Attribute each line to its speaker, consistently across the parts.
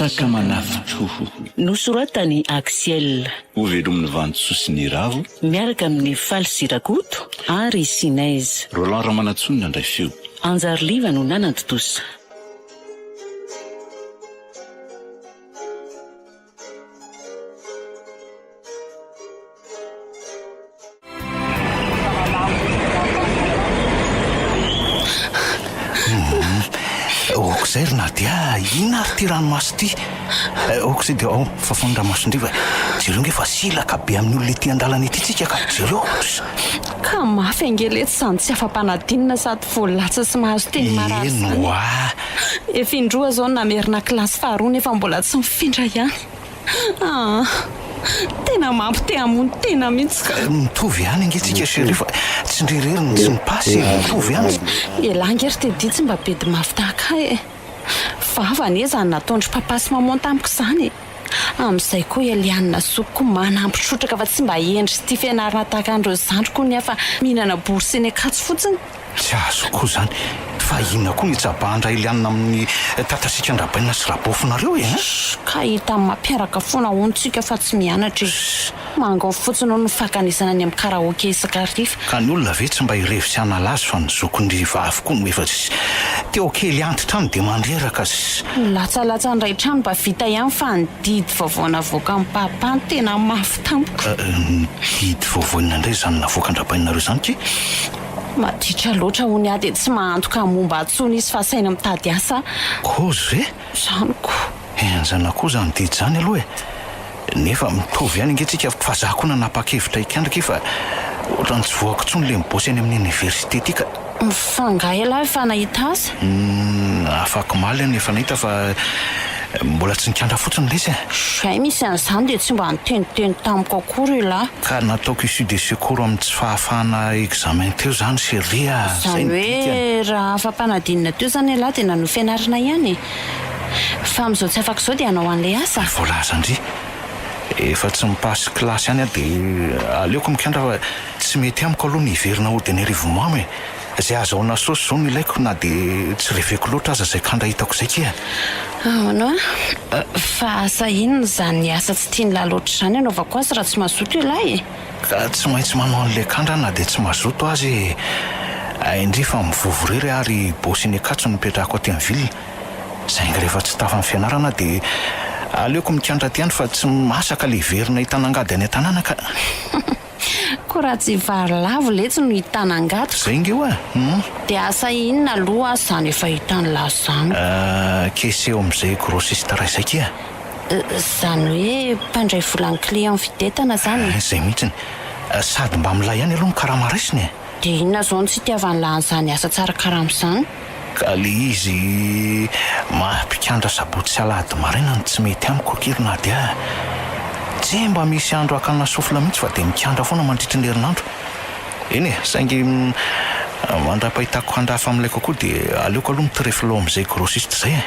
Speaker 1: saka manafitro
Speaker 2: nosoratany Axiel
Speaker 1: ovelomin'ny vantsoa sy ny ravo
Speaker 2: miaraka amin'ny faly sirakoto ary Sinez.
Speaker 1: Roland Ramanatsonina indray feo.
Speaker 2: Anjariliva no nanantotosa.
Speaker 3: Okizay ry Nadia, ina ary ty ranomasy ty. Okizay dia fafandramasondriva. Jereo nge fa silaka be amin'ny olona ety an-dalana ety tsika ka. Jereo.
Speaker 4: Ka mafy angeletsy zany tsy afa-panadinina sady voalatsa sy mahazo teny marary zany.
Speaker 3: Eno a.
Speaker 4: Efa indroa zao namerina kilasy faharoa nefa mbola tsy mifindra ihany. Tena mampite hamony tena mihitsy ka.
Speaker 3: Mitovy ihany ange-tsika chérie fa tsy ndrereriny tsy mipasy mitovy ihany.
Speaker 4: Elangery tedi tsy mba bedy mafy tahaka e. Vavany zany nataondry papa sy maman tamiko zany. Amin'izay koa Elianina soko manampitrotraka fa tsy mba endry sy tia fianarana tahaka andreo zandriko ny afa mihinana bourse eny akatsy fotsiny.
Speaker 3: Tsy azo koa zany. Fa inona koa ny tsabahandra Elianina amin'ny tatasika andrabaina sy rabofinareo e?
Speaker 4: Ka hita amin'ny mampiaraka foana ontsika fa tsy mianatra e. Mangao fotsiny no fakanisana any amin'ny karaoke isakarifa.
Speaker 3: Ka ny olona ve tsy mba irevy sy analazy fa ny zokony vavy koa no efa teo kely antitra any dia mandreraka sy.
Speaker 4: Latsalatsa ndray trano mba vita ihany fa ny didy vaovao navoaka amin'ny papa ny tena mafy tampoka.
Speaker 3: Didy vaovaona indray zany navoaka andrabainareo zany ty?
Speaker 4: Maditra loatra ho ny ady tsy mahantoka momba atsony izy fa saina mitady asa.
Speaker 3: Kozy ve?
Speaker 4: Zaniko.
Speaker 3: Enjana koa zany didy zany aloha e. Nefa mitovy ihany ange-tsika fa za koa nanapa-kevitra ikandraka fa ohatrany tsy voako tsony le mibosy any amin'ny université ty ka.
Speaker 4: Mifangay lahy fa nahita asa?
Speaker 3: Afaka maly nefa nahita fa mbola tsy nikandra fotsiny lesy e.
Speaker 4: Zay misy an'izany dia tsy mba niteniteny tamiko akory lahy.
Speaker 3: Ka nataoko issue de secours amin'ny tsy fahafahana examen teo zany chérie.
Speaker 4: Zany hoe raha afa-panadinina teo zany lahy dia nanohy fianarana ihany. Fa amin'izao tsy afaka izao dia hanao an'ilay asa.
Speaker 3: Voalaza ndry. Efa tsy mipasy kilasy ihany dia aleoko mikandra fa tsy mety amiko aloha ny hiverina ao dia ny arivo mamy. Zay azahoana saosy zao no ilaiko na dia tsy reveko loatra aza zay kandra hitako zay kia.
Speaker 4: No fa asa inona zany asa tsy tiany lahy loatra zany anaovako azy raha tsy mazoto io lahy e.
Speaker 3: Ka tsy maintsy manao an'ilay kandra na dia tsy mazoto azy. Indry fa mivovo rery ary bosy ny akatso no mipetrahako aty amin'ny vilina. Saingy rehefa tsy tafa ny fianarana dia aleoko mikandra ty ihany fa tsy masaka le verina hitanangady any an-tanàna ka.
Speaker 4: Koa raha tsy vary lavo letsy no hitanangady.
Speaker 3: Zay nge hoa.
Speaker 4: Dia asa inona aloha zany efa hitany lahy zany?
Speaker 3: Keseo amin'izay grossiste ray izay kia.
Speaker 4: Zany hoe mpandray volan'ny client fidetana zany.
Speaker 3: Zay mihitsiny. Sady mba milay ihany aloha mikarama raisiny e.
Speaker 4: Dia inona zao no tsy itiavany lahy zany asa tsara karama zany?
Speaker 3: Ka le izy mampikandra sabotsy sy alahady maraina no tsy mety amiko akery na dia tsy mba misy andro akana sofla mihitsy fa dia mikandra foana mandritry ny herinandro. Eny e, saingy mandra-pahitako handrafa amin'ilay kokoa dia aleoko aloha mitirefilo amin'izay grossiste zay e.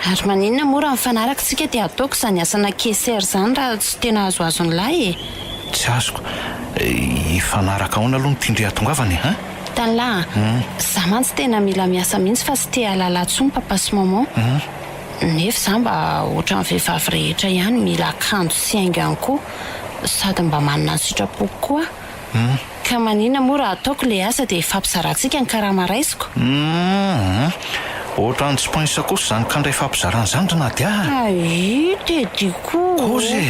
Speaker 4: Ary maninona mora mifanaraka tsika dia ataoko zany asana caissière zany raha tsy tena azoazo ny lahy e.
Speaker 3: Tsy azoko. Ifanaraka ahoana aloha ny tindre atongavany e.
Speaker 4: Tanlahy, za mantsy tena mila miasa mihitsy fa sy te halala tsony papa sy maman. Nefa za mba ohatran'ny vehivavy rehetra ihany mila akanjo sy haingo ihany koa sady mba manana ny sitrapoko koa. Ka maninona moa raha ataoko le asa dia fampizarantsika ny karama raisiko.
Speaker 3: Ohatrany tsy poinsa kosa zany kandray fampizarana zany ry Nadia.
Speaker 4: Tedi koa.
Speaker 3: Kozy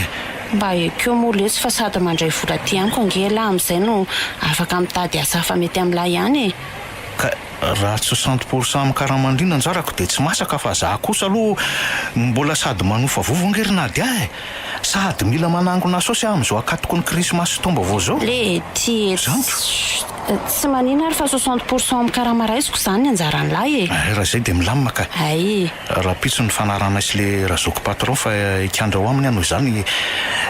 Speaker 4: mba ekeo moa letsy fa sady mandray vola ty amiko angela amin'izay no afaka mitady asa hafa mety amin'ilay ihany e.
Speaker 3: Ka raha 60% amin'ny karamandrina anjarako dia tsy masaka fa za kosa aloha mbola sady manofa vovo ngery Nadia e. Sady mila manangona saosy amin'izao akatoko ny krismasy tomba vao zao.
Speaker 4: Le ty tsy manina ary fa 60% amin'ny karama raisiko zany anjarany lahy e.
Speaker 3: Raha izay dia milamina ka.
Speaker 4: Ay.
Speaker 3: Raha pitso ny fanarana sy le razoko patron fa ikandra ao aminy ano izany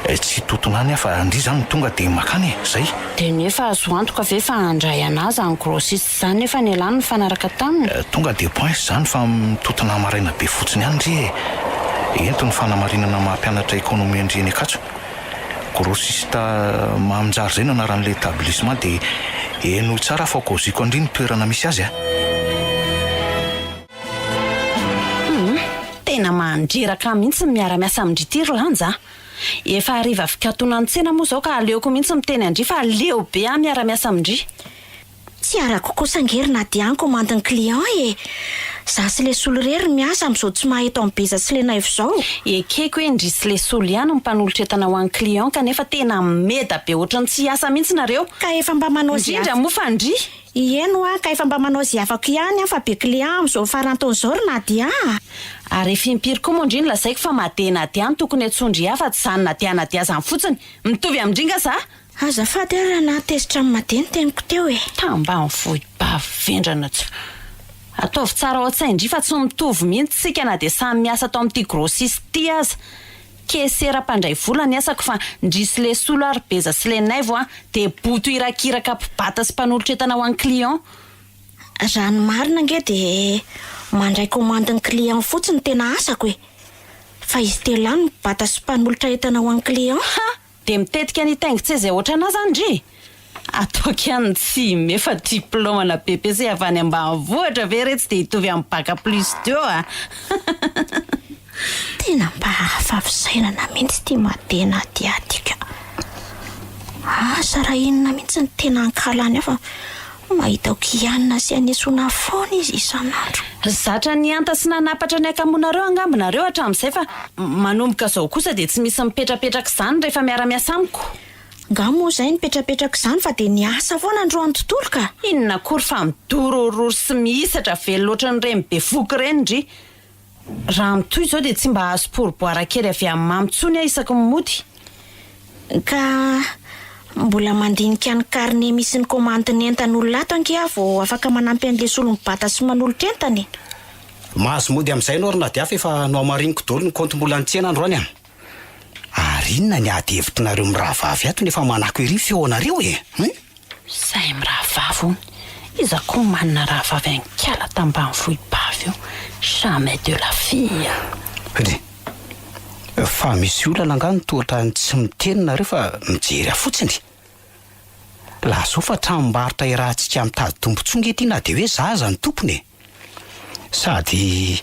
Speaker 3: tsy totonany aho fa andry zany tonga dia makany zay.
Speaker 4: Dia nefa azo antoka ve fa andray anazy any grossiste zany nefa ny elany mifanaraka taminy.
Speaker 3: Tonga dia point zany fa mitotona maraina be fotsiny ihany ndry ento ny fanamarinana mampianatra ekonomia andriany akatso. Grossiste maminjary zay no anaran'ilay établissement dia eno tsara fa koziko andry ny toerana misy azy a.
Speaker 4: Tena mandreraka mihitsy miara-miasa amindry ity Rolanja. Efa hariva fikatonan tsena moa zao ka aleoko mihitsy miteny andry fa leo be miara-miasa amindry.
Speaker 5: Tsy arako kosa ngerina dia an komandin'ny client e. Za sy le solo rery miasa am'izao tsy mahita ambeza sy le naivy zao.
Speaker 4: Ekeko hoe indry sy le solo ihany ny mpanolotra entana ho an'ny client kanefa tena meda be ohatrany tsy hiasa mihitsy nareo.
Speaker 5: Ka efa mba manao
Speaker 4: indrindra moa fa ndry.
Speaker 5: Ieno ka efa mba manao ziavako ihany fa be client am'izao farantaon'izao Nadia.
Speaker 4: Ary efa impiry koa moa indriny lazaiko fa madena diany tokony atsondry hafa tsy zany Nadia zany fotsiny. Mitovy amindringa za.
Speaker 5: Azafady ary na tezitra amin'ny madeny teniko teo e.
Speaker 4: Tamba ny vohim-bavendrana tsy. Ataovy tsara ao an-tsaindry fa tsy mitovy mihitsy sika na dia samy miasa atao amin'ity grossiste ity aza. Kesera mpandray vola ny asako fa ndrisy le solo ary beza sy le naivo dia boto irakiraka mpibata sy mpanolotra entana ho an'ny client.
Speaker 5: Rano marina nge dia mandray komandin'ny client fotsiny tena asako e. Fa izy telo any mibata sy mpanolotra entana ho an'ny client.
Speaker 4: Dia mitetika ny taingo tsy izay ohatrana azy andry. Ataoko ihany tsy mefa diplômana BPC avy any ambanivohitra ve retsy dia hitovy amin'ny bac plus 2
Speaker 5: Tena mba fahafisainana mihitsy ty madena dia atika. Raha inona mihitsy ny tena ankalany fa mahita okianina sy anesona foana izy isan'andro.
Speaker 4: Zatra ny anta sy nanapatra ny akamonareo angambonareo hatramin'izay fa manomboka zao kosa dia tsy misy mipetrapetraka izany rehefa miara-miasa amiko.
Speaker 5: Nga moa izay nipetrapetraka izany fa dia niasa foana androany tontolo ka.
Speaker 4: Inona kory fa midorororo sy mihisatra velo loatra ny reny be voky reny ndry. Raha mitoy izao dia tsy mba azo poroboara kely avy amin'ny mamitsony isaky mimody.
Speaker 5: Ka mbola mandinika ny carnet misy ny komandiny entan'olona ato ankia vao afaka manampy an'le solo mibata sy manolotra entany.
Speaker 3: Mahazo mody amin'izay ianao Nadia fa efa no amariniko daholo ny compte mbola nitsena androany any. Ary inona ny ady hevitrinareo mirahavavy ato nefa manako ery feonareo e.
Speaker 4: Zay mirahavavy iza koa manana rahavavy ankala tambanivohim-bavy io. Jamais de la fille.
Speaker 3: Fa misy olana angano tohatra tsy mitenina reo fa mijery fotsiny. Laha zao fa tranombarotra irahantsika mitady tompontsonga ety na dia hoe zaza ny tompony. Sady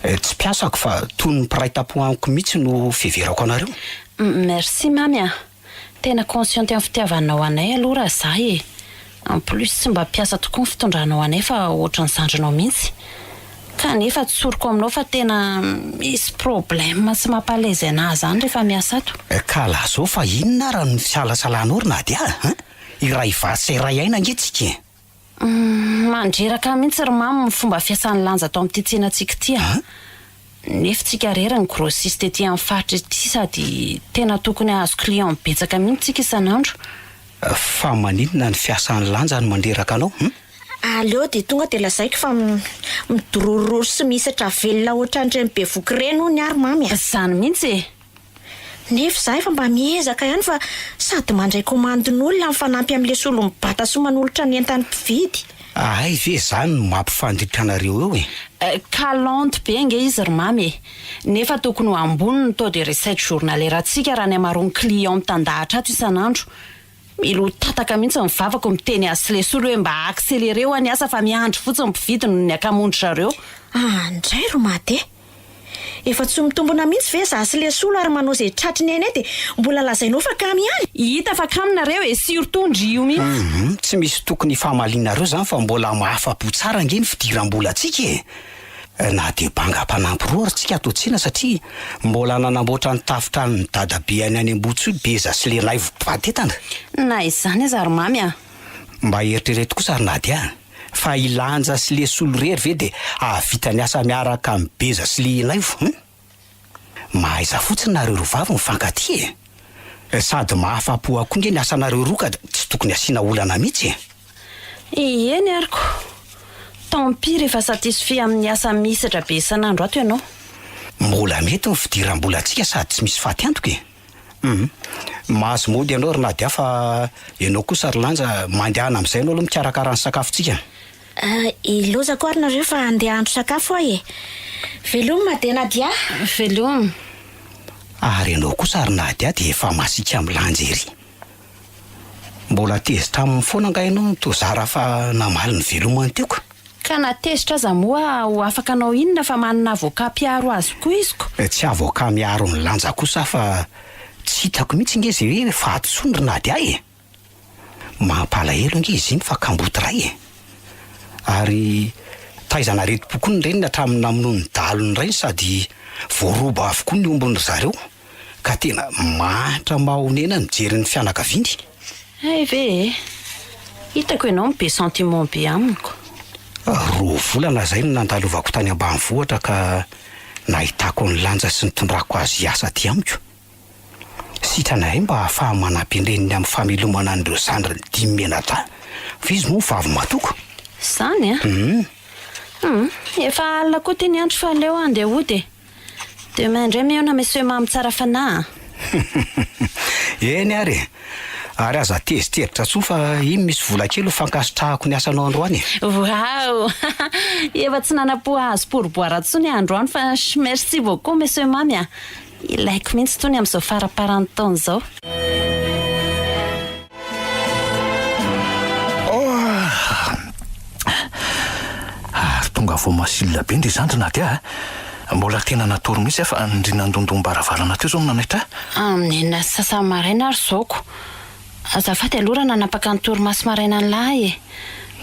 Speaker 3: tsy piasako fa toy ny mpiray-tampo amiko mihitsy no fiheverako anareo.
Speaker 4: Merci mamy. Tena consciente amin'ny fitiavanao anay aloha raha za e. En plus tsy mba piasa tokoa ny fitondranao anay fa ohatran'ny zandrinao mihitsy. Kanefa tsoriko aminao fa tena misy problème sy mampalaizy anahy zany rehefa miasa ato.
Speaker 3: Ka laha zao fa inona raha ny fialasalanao Nadia? Iray vatsy sy iray aina angetsika.
Speaker 4: Mandreraka mihitsy ry mamy ny fomba fiasan'ny lanja atao amin'ity tsenantsika ity. Nefa tsika rery ny grossiste ety amin'ny faritra ity sady tena tokony azo client betsaka mihitsy tsika isan'andro.
Speaker 3: Fa maninona ny fiasan'ny lanja no mandreraka anao?
Speaker 5: Aleo dia tonga dia lazaiko fa midorororo sy mihisatra velona ohatran'ireny be voky reny hono ary mamy.
Speaker 4: Zany mihitsy e.
Speaker 5: Nefa za efa mba miezaka ihany fa sady mandray komandin'olona mifanampy amin'le solo mibata sy manolotra ny entany mpividy.
Speaker 3: Ay ve zany no mampifandritra anareo eo e.
Speaker 4: Kalante be nge izy ry mamy e. Nefa tokony ho ambony ny taux de recette journalière antsika raha ny amaroany client mitandahatra ato isan'andro. Milo tataka mihitsy ny vavako miteny azy sy le solo hoe mba accéléré ho any asa fa miandry fotsiny mpividy no ny akamondry zareo.
Speaker 5: Ndray ro mate. Efa tsy mitombona mihitsy ve za sy le solo ary manao izay tratriny eny dia mbola lazainao fa kamy ihany.
Speaker 4: Hita fa kamy nareo e surtout ndry io mihitsy.
Speaker 3: Tsy misy tokony famalianareo zany fa mbola mahafa-po tsara nge ny fidiram-bola atsika e. Na dia bangam-panampy roa tsika ato tsena satria mbola nanamboatra ny tafitra ny dadabe any Ambotsoa beza sy le naivo mpatetana.
Speaker 4: Na izany aza ry mamy
Speaker 3: Mba eritrereto kosa ry Nadia fa ilanja sy le solo rery ve dia ahavita ny asa miaraka amin'ny beza sy le naivo. Mahaiza fotsiny nareo roa vavy mifankaty e. Sady mahafa-po akoa nge ny asanareo roa ka tsy tokony asiana olana mihitsy e.
Speaker 4: Eny ariko. Tant pis rehefa satisfait amin'ny asa mihisatra be isan'andro ato ianao.
Speaker 3: Mbola mety ny fidiram-bola antsika sady tsy misy faty antoka e. Mahazo mody ianao ry Nadia fa ianao kosa ry lanja mandehana amin'izay ianao aloha mikarakara ny sakafontsika.
Speaker 5: Ilozako ary nareo fa andeha handro sakafo ahy e. Veloma dia Nadia.
Speaker 4: Veloma.
Speaker 3: Ary ianao kosa ry Nadia dia efa masika amin'ny lanja ery. Mbola tezitra aminy foana nga ianao tozara fa namaly ny velomany teoko.
Speaker 4: ka natezitra aza moa ho afaka anao inona fa manana avoka mpiaro azy koa iziko.
Speaker 6: Tsy avoka miaro ny lanja kosa fa tsy hitako mihitsy nge izy hoe fahatsondrona ady ahy mampalahelo nge izy iny fa kamboty ray ary taizana reto kokoa ny reniny hatramina amin'ny dalony ray sady voaroba avokoa ny ombony zareo ka tena mahatra mahonena mijery ny fianakaviany.
Speaker 4: Ay ve hitako ianao mibe sentiment be amiko.
Speaker 6: Roa volana zay no nandalovako tany ambanivohitra ka nahitako ny lanja sy ny tondrako azy asa ty amiko. Sitranahay mba ahafaha manampy reniny amin'ny famelomana an'ireo zandriny 5 menata fa izy moa vavy matoko.
Speaker 4: Zany efa alina koa ty ny andro fa leo andeha hody. Demain indray miona monsieur mamy tsara fanahy.
Speaker 6: Eny ary aza teziteritra tsoa fa iny misy vola kely ho fankasitrahako ny asanao androany.
Speaker 4: Wow efa tsy nanapo azy pourboire tsony androany fa merci beaucoup monsieur mamy ilaiko mihitsy tony amin'izao faraparany taona zao.
Speaker 3: Tonga vo masilina be ndry zandrina ty mbola tena natory mihitsy fa ndrinandondom-baravarana teo zao nanaitra
Speaker 4: amin'ny sasa maraina ary zaoko azafady aloha nanapaka ny torimasy maraina ny lahy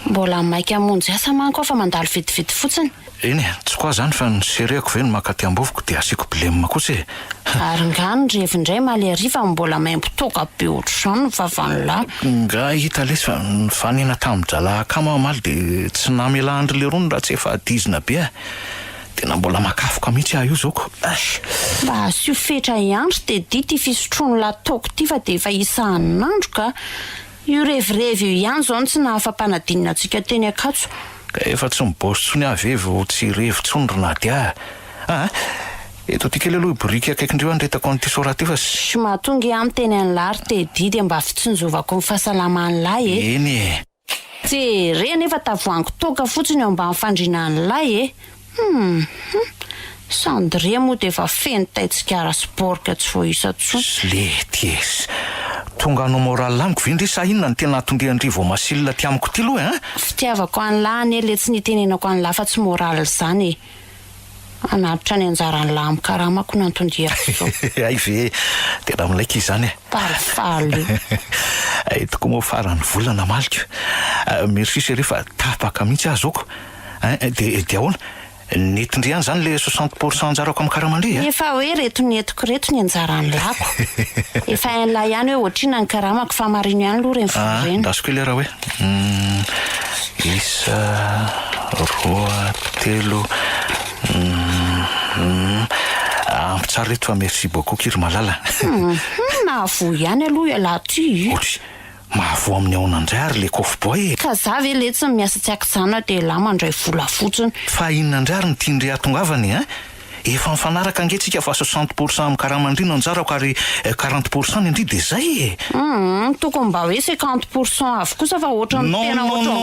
Speaker 4: mbola maika amonjy asa manko fa mandalo vitivity fotsiny.
Speaker 3: Eny tsy koa zany fa nysereko ve ny maka ty amboviko dia asiako bilema kotsy
Speaker 4: ary ngano revindray maly ariva mbola maimpotoka be ohatr'izany ny vavan'lahy
Speaker 3: nga hita lesy fa fanena tamin-drala kama maly de tsy namela andry lerony raha tsy efa adizina be tena mbola makafoka mihitsy io zaoko.
Speaker 4: mba asio fetra iandro de dity fisotrony lataoko ty fa de efa isan'andro ka io revirevy io ihany zao tsy nahafa-panadinina antsika teny akatso
Speaker 3: ka efa tsy mibosy tsony avevo tsy revi-tsondrona dy eto ty kely aloha boriky akaikindreo andretako an'ity sora ty fa
Speaker 4: sy mahatonga amin'ny teny an'lary te didy mba fitsinjovako ny fahasalaman'ny lahy
Speaker 3: eny
Speaker 4: jerena efa tavoango toka fotsiny eo ambany fandrina ny lahy Sandria moa de efa feno taitsikara sporka tsy voisa tsony
Speaker 3: leties tonga no moral amiko vindry sa inona ny tena atondehandrivo masilina ty amiko ty loha
Speaker 4: fitiavako an'lahy ane tsy nitenenako an'lahy fa tsy moral zany anatitra ny anjarany lahy amin'ny karamako nantondiako zao.
Speaker 3: Ay ve tena milaika izany
Speaker 4: falifaly
Speaker 3: toko moa farany volana malika merci chérie fa tapaka mihitsy azoko de ahoana netindry ihany zany le 60% anjarako amin'ny karamandry
Speaker 4: efa hoe reto netiko reto ny anjarany lako efa hain'lahy ihany hoe ohatrina ny karamako fa marino ihany aloha reny voreny
Speaker 3: ndasiko ilera hoe isa roa telo ampitsara reto fa merci beaucoup kiry malala
Speaker 4: nahavo ihany aloha lahy ty
Speaker 3: mahavo amin'ny aonandray ary le kofboy
Speaker 4: ka za ve le tsy miasa tsy akizana de lahy mandray vola fotsiny
Speaker 3: fa inona andray ary ny tiandre atongavany efa mifanaraka angetrika fa 60% amin'ny karamandrino anjarako ary 40% ny indry de zay
Speaker 4: tokony mba hoe 50% avy kosa fa ohatra ny tena ohatra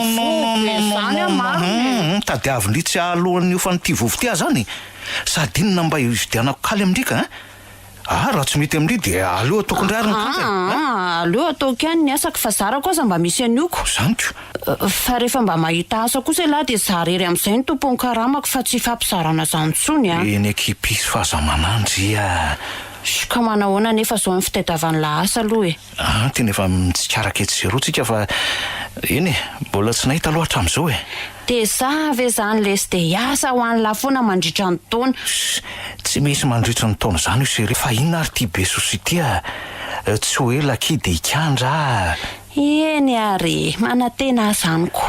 Speaker 4: zany
Speaker 3: tadiavindry tsy alohan'ny io fa nyty vovo ty zany sady inona mba ividianako kaly amindrika raha tsy mety amindry de aleo tokony ray ary
Speaker 4: aleo ataoko ihany ny asako fa zara kosa mba misy anioko
Speaker 3: zanyko
Speaker 4: fa rehefa mba mahita asa kosa lahy de zarery amin'izay ny tompony karamako fa tsy fampizarana zany tsony
Speaker 3: eny ekipisy fahazamanandry
Speaker 4: ka manahoana nefa zao ny fitadiavan'la asa aloha
Speaker 3: tena efa mitsikaraky etsy zero tsika fa eny mbola tsy nahita loatra am'izao
Speaker 4: de za ve zany lesy de hiasa ho an'la foana mandritra ny taona
Speaker 3: tsy misy mandritra ny taona zany io sere fa inona ary ty be sosi ty tsy hoe laky de ikandra
Speaker 4: eny ary manatena azaniko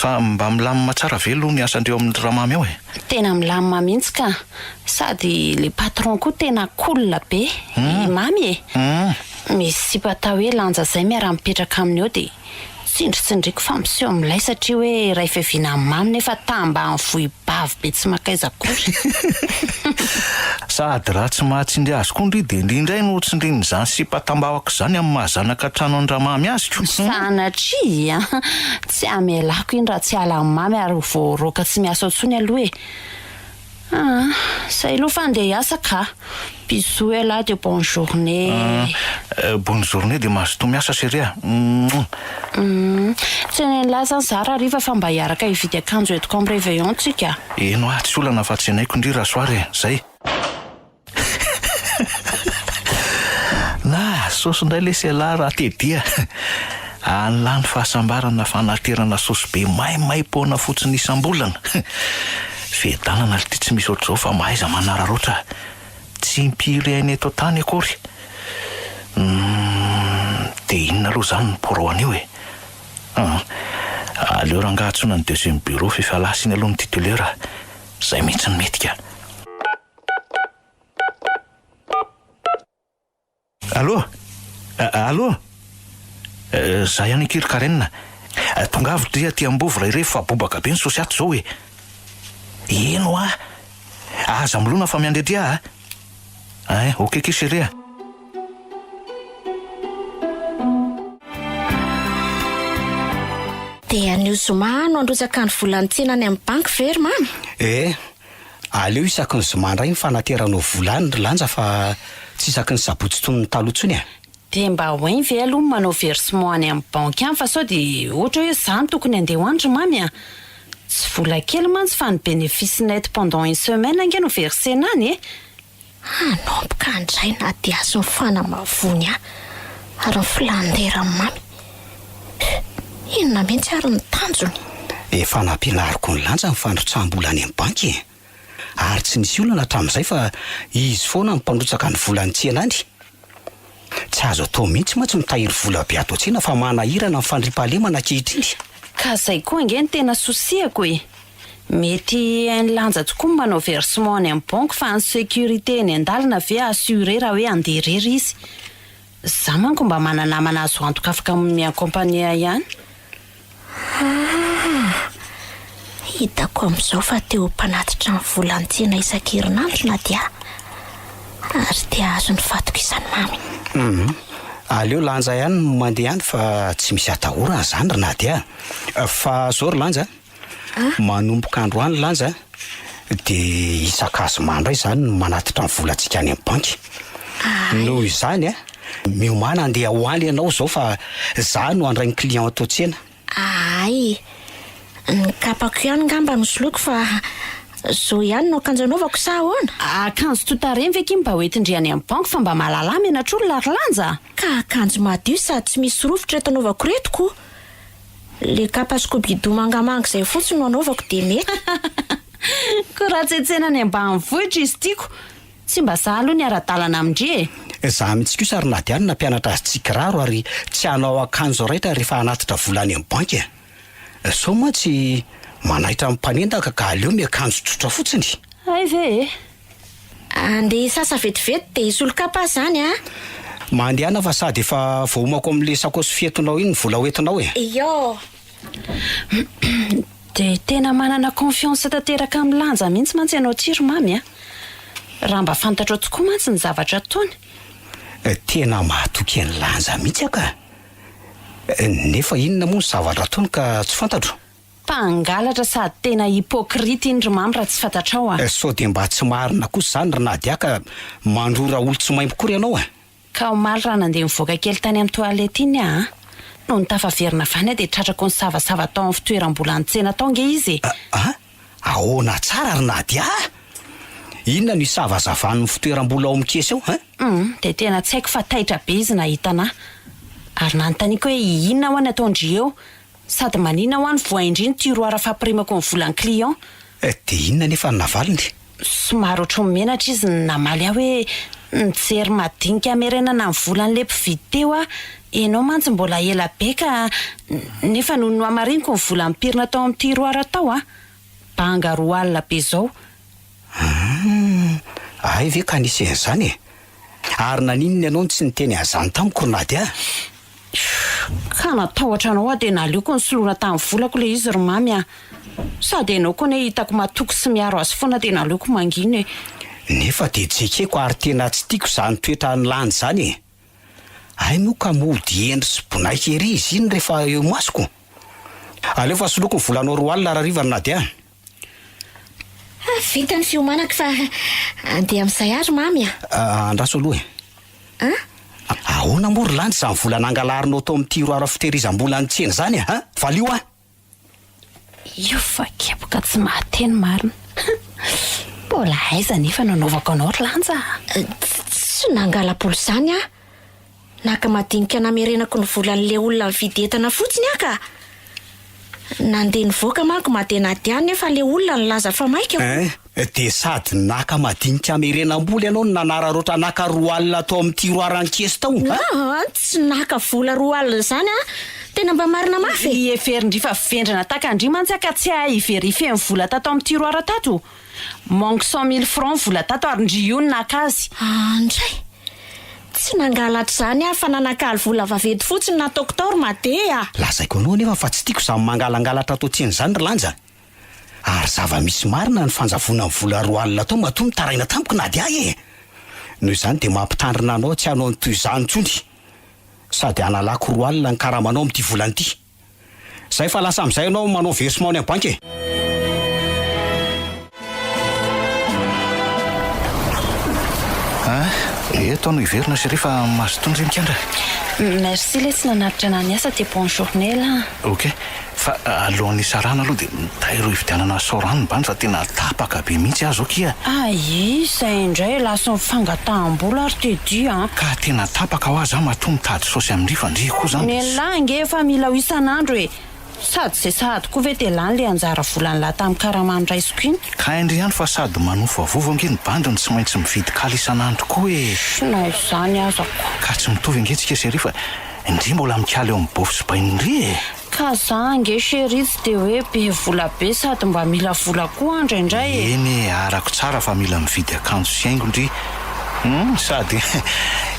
Speaker 3: fa mba milamina tsara ve aloha ny asandreo amin'ny ramamy ao
Speaker 4: tena milamina mihitsy ka sady le patron koa tena cool be mamy misy sipata hoe lanja zay miara-mipetraka aminy eo de tsindritsindriko fampiseho amin'ilay satria hoe ray fiaviana amin'ny mamy nefa tamba ny vohibavy be tsy makaiza kory
Speaker 3: sady raha tsy mahatsindry azy koa ndry de indrindray no tsindriny zany sipatambawako zany amin'ny mahazanaka trano andramamy aziko
Speaker 4: sanatria tsy amelako iny raha tsy ala amin'ny mamy ary voaroka tsy miasa tsony aloha Zay aloha fa andeha hiasa ka. Bisous et là de bonne journée.
Speaker 3: Bonne journée dia mazotoa miasa seria.
Speaker 4: Tsy nilaza Zara hariva fa mba hiaraka hividy akanjo entiko amin'ny réveillon tsika.
Speaker 3: Eno tsy olana fa tsy naiko indrira soary zay. Na sosy indray le sela raha tedia. Anlany fahasambarana fanaterana sosy be maimay paona fotsiny isam-bolana. Vedanana ty tsy misy ohatr'izao fa mahaiza manararoatra. Tsy mpiry ainy eto tany akory. Dia inona aloha zany ny porao anio e? Aleo rangahatsona ny deuxième bureau fifalasiny aloha ny titulaire. Zay mihitsy ny metika. Allô? Allô? Zah ihany Kiry Karenina. Tongavy dia ty Ambovo ray rehefa bobaka be ny sosiaty zao e. Eno aza milona fa miandredria okey kiserea.
Speaker 5: Dia anio Zoma no androzaka ny volan-tsena any amin'ny banky very mamy?
Speaker 6: Aleo isaky ny Zoma indray mifanateranao volany ry lanja fa tsy isaky ny sabotsy toy ny taloha intsony
Speaker 4: Dia mba hoainy ve aloha manao versement any amin'ny banky any fa sao dia ohatra hoe zany tokony andeha hoandry mamy Tsy vola kely mantsy fa ny bénéfice net pendant une semaine ange no versena any
Speaker 5: Nanomboka andray na dia azo ny fanamavony ary ny filandera mamy. Inona mihitsy ary ny tanjony?
Speaker 6: Efa nampianariko ny lanja ny fandrotsam-bola any amin'ny banky ary tsy nisy olana hatramin'izay fa izy foana mipandrotsaka ny volany tsenany. Tsy azo atao mihitsy mantsy mitahiry vola be ato an-tsena fa manahirana ny fandriam-pahalemana ankehitriny.
Speaker 4: Ka zay koa ange ny tena sosiako Mety ny lanja tokoa manao versement any amin'ny banky fa ny sécurité ny andalina ve assuré raha hoe andeha irery izy. Za manko mba mananamana azo antoka afaka miakompania ihany.
Speaker 5: Hitako amin'izao fa teo mpanatitra ny volan-tsena isan-kerinandro na dia ary dia azo ny fatoko izany mamy.
Speaker 6: Aleo lanja ihany mandeha ihany fa tsy misy atahorana zany ry na dia. Fa zao ry lanja manomboka andro any lanja dia isan-kazo mandray zany no manatitra ny volantsika any amin'ny banky. Noho izany miomana andeha ho any ianao zao fa za no andray ny client ato an-tsena.
Speaker 5: Ny kapako ihany ngamba no soloiko fa zao ihany no akanjo anaovako sa ahoana?
Speaker 4: Akanjo totareny ve mba hoentindry any amin'ny banky fa mba mahalala menatr'olo lary lanja.
Speaker 5: Ka akanjo madio sady tsy misy rovitra eto anaovako retiko. Le kapa Scooby-Doo mangamanga izay fotsiny no anaovako dia mety.
Speaker 4: Ko raha tsetsena any ambanivohitra izy tiako. Tsy mba za aloha ny ara-dalana amindry
Speaker 6: Za mihitsy kosa ary na dia ny nampianatra azy tsy kiraro ary tsy hanao akanjo raitra rehefa hanatitra volany amin'ny banky. Sao mantsy manahitra mpanendaka ka aleo miakanjo tsotra fotsiny.
Speaker 4: Ay ve?
Speaker 5: Andeha sasa vetivety dia isolo-kapa zany
Speaker 6: Mandehana fa sady efa voamako amin'le sakosy fietonao iny ny vola hoentinao
Speaker 5: Iyo.
Speaker 4: Dia tena manana confiance tanteraka amin'ny lanja mihitsy mantsy ianao tsiro mamy Raha mba fantatra tokoa mantsy ny zavatra ataony.
Speaker 6: Tena mahatoky ny lanja mihitsy ka. Nefa inona moa ny zavatra ataony ka tsy fantatro?
Speaker 4: Mpangalatra sady tena hipokrita indry mamy raha tsy fantatrao
Speaker 6: Sao dia mba tsy marina kosa zany ry na dia ka mandrora olo tsy maimbo kory ianao
Speaker 4: Ka omaly raha nandeha mivoaka kely tany amin'ny toalety iny no nitafaverina vany dia tratrako ny savasava tao amin'ny fitoeram-bola an-tsena tao nge izy
Speaker 6: Ahoana tsara ry na dia inona no isavazavan'ny fitoeram-bola ao amikesy ao
Speaker 4: dia tena tsy haiko fa taitra be izy nahitana ary nanontaniako hoe inona ho any ataondry eo sady manina ho any voaindriny tiroara fampirimako ny volan'ny client.
Speaker 6: Dia inona nefa ny navaliny?
Speaker 4: Somary ohatry ny menatra izy namaly aho hoe nijery madinika merenana ny volan'le mpividy teo enao mantsy mbola ela be ka nefa noho no amariniko ny vola mipirina tao amin'ny tiroara tao banga roa alina be zao.
Speaker 6: Ay ve ka nisy an'izany ary naninona ianao tsy niteny an'izany tamiko ry na dia
Speaker 4: Ka natahotra anao dia naleoko ny soloana tamin'ny volako le izy ry mamy sady ianao koa ne hitako matoky sy miaro azy foana dia naleoko manginy
Speaker 6: Nefa dia tsekeko ary tena tsy tiako izany toetra ny lany zany Ay moa ka mody endry sy bonaika ery izy iny rehefa eo masoko. Aleo fa soloako ny volanao roa alina raha riva ry na dia
Speaker 5: vita ny fiomanako fa andeha amin'izay ary mamy
Speaker 6: andraso aloha ahoana mory landy izany vola nangalarinao tao amin'ity roara fitehirizam-bola ny tsena zany valio
Speaker 4: io fa kepoka tsy mahateny marina mbola aiza nefa nanaovako anao ry lanja
Speaker 5: tsy nangala-polo izany naka madinika namerenako ny volan'le olona mividy entana fotsiny ka nandeha nivoaka manko madena diany nefa le olona nilaza fa maika
Speaker 6: de sady naka madinika amerenam-bola ianao ny nanararoatra naka roa alina tao amin'ity roaran-kesy tao
Speaker 5: tsy naka vola roa alina zany tena mba marina mafy
Speaker 4: everindrifa vendrana takandrimantsy aka tsy hiverify ny vola tato amin'ity roara tato manque 100 000 francs vola tato ary ndry io ny naka azy
Speaker 5: andray tsy nangalatra zany fa nanakaly vola vaventy fotsiny na doktor madea
Speaker 6: lazaiko anao nefa fa tsy tiako izany mangalangalatra tao tseny zany ry lanja ary zava-misy marina ny fanjavona ny vola roa alina tao matoa mitaraina tamiko na dy noho izany de mampitandrina anao tsy hanao nytoy izany tsony sady analako roa alina ny karamanao amin'ity volanyity zay fa lasa amin'izay anao manao versement ny banky
Speaker 3: eto no iverina sy rehefa mazotondry mikandra
Speaker 4: merci le tsy nanaritra ana ny asa de bonne journée la
Speaker 3: ok fa alohan'ny sarana aloha de tairo ividianana sorano bany fa tena tapaka be mihitsy azo okia
Speaker 4: izay indray lasa fangataham-bola ary tedi
Speaker 3: ka tena tapaka ho azy matoa mitady saosy amin'ny rifandri koa zany
Speaker 4: ny lange efa mila ho isan'andro sady zay sahady koa ve de lany le anjara volany lahy tamin'ny karamany raisiko iny
Speaker 3: ka indry ihany fa sady manofo avovo ange ny bandiny tsy maintsy mividy kala isan'andro koa
Speaker 4: na izany azako
Speaker 3: ka tsy mitovy angetsika sery fa indri mbola mikaly eo amin'ny bofy sy bainindry
Speaker 4: ka za nge chéri tsy de hoe be vola be sady mba mila vola koa andraindray
Speaker 3: eny arako tsara fa mila mividy akanjo sy haingo ndry sady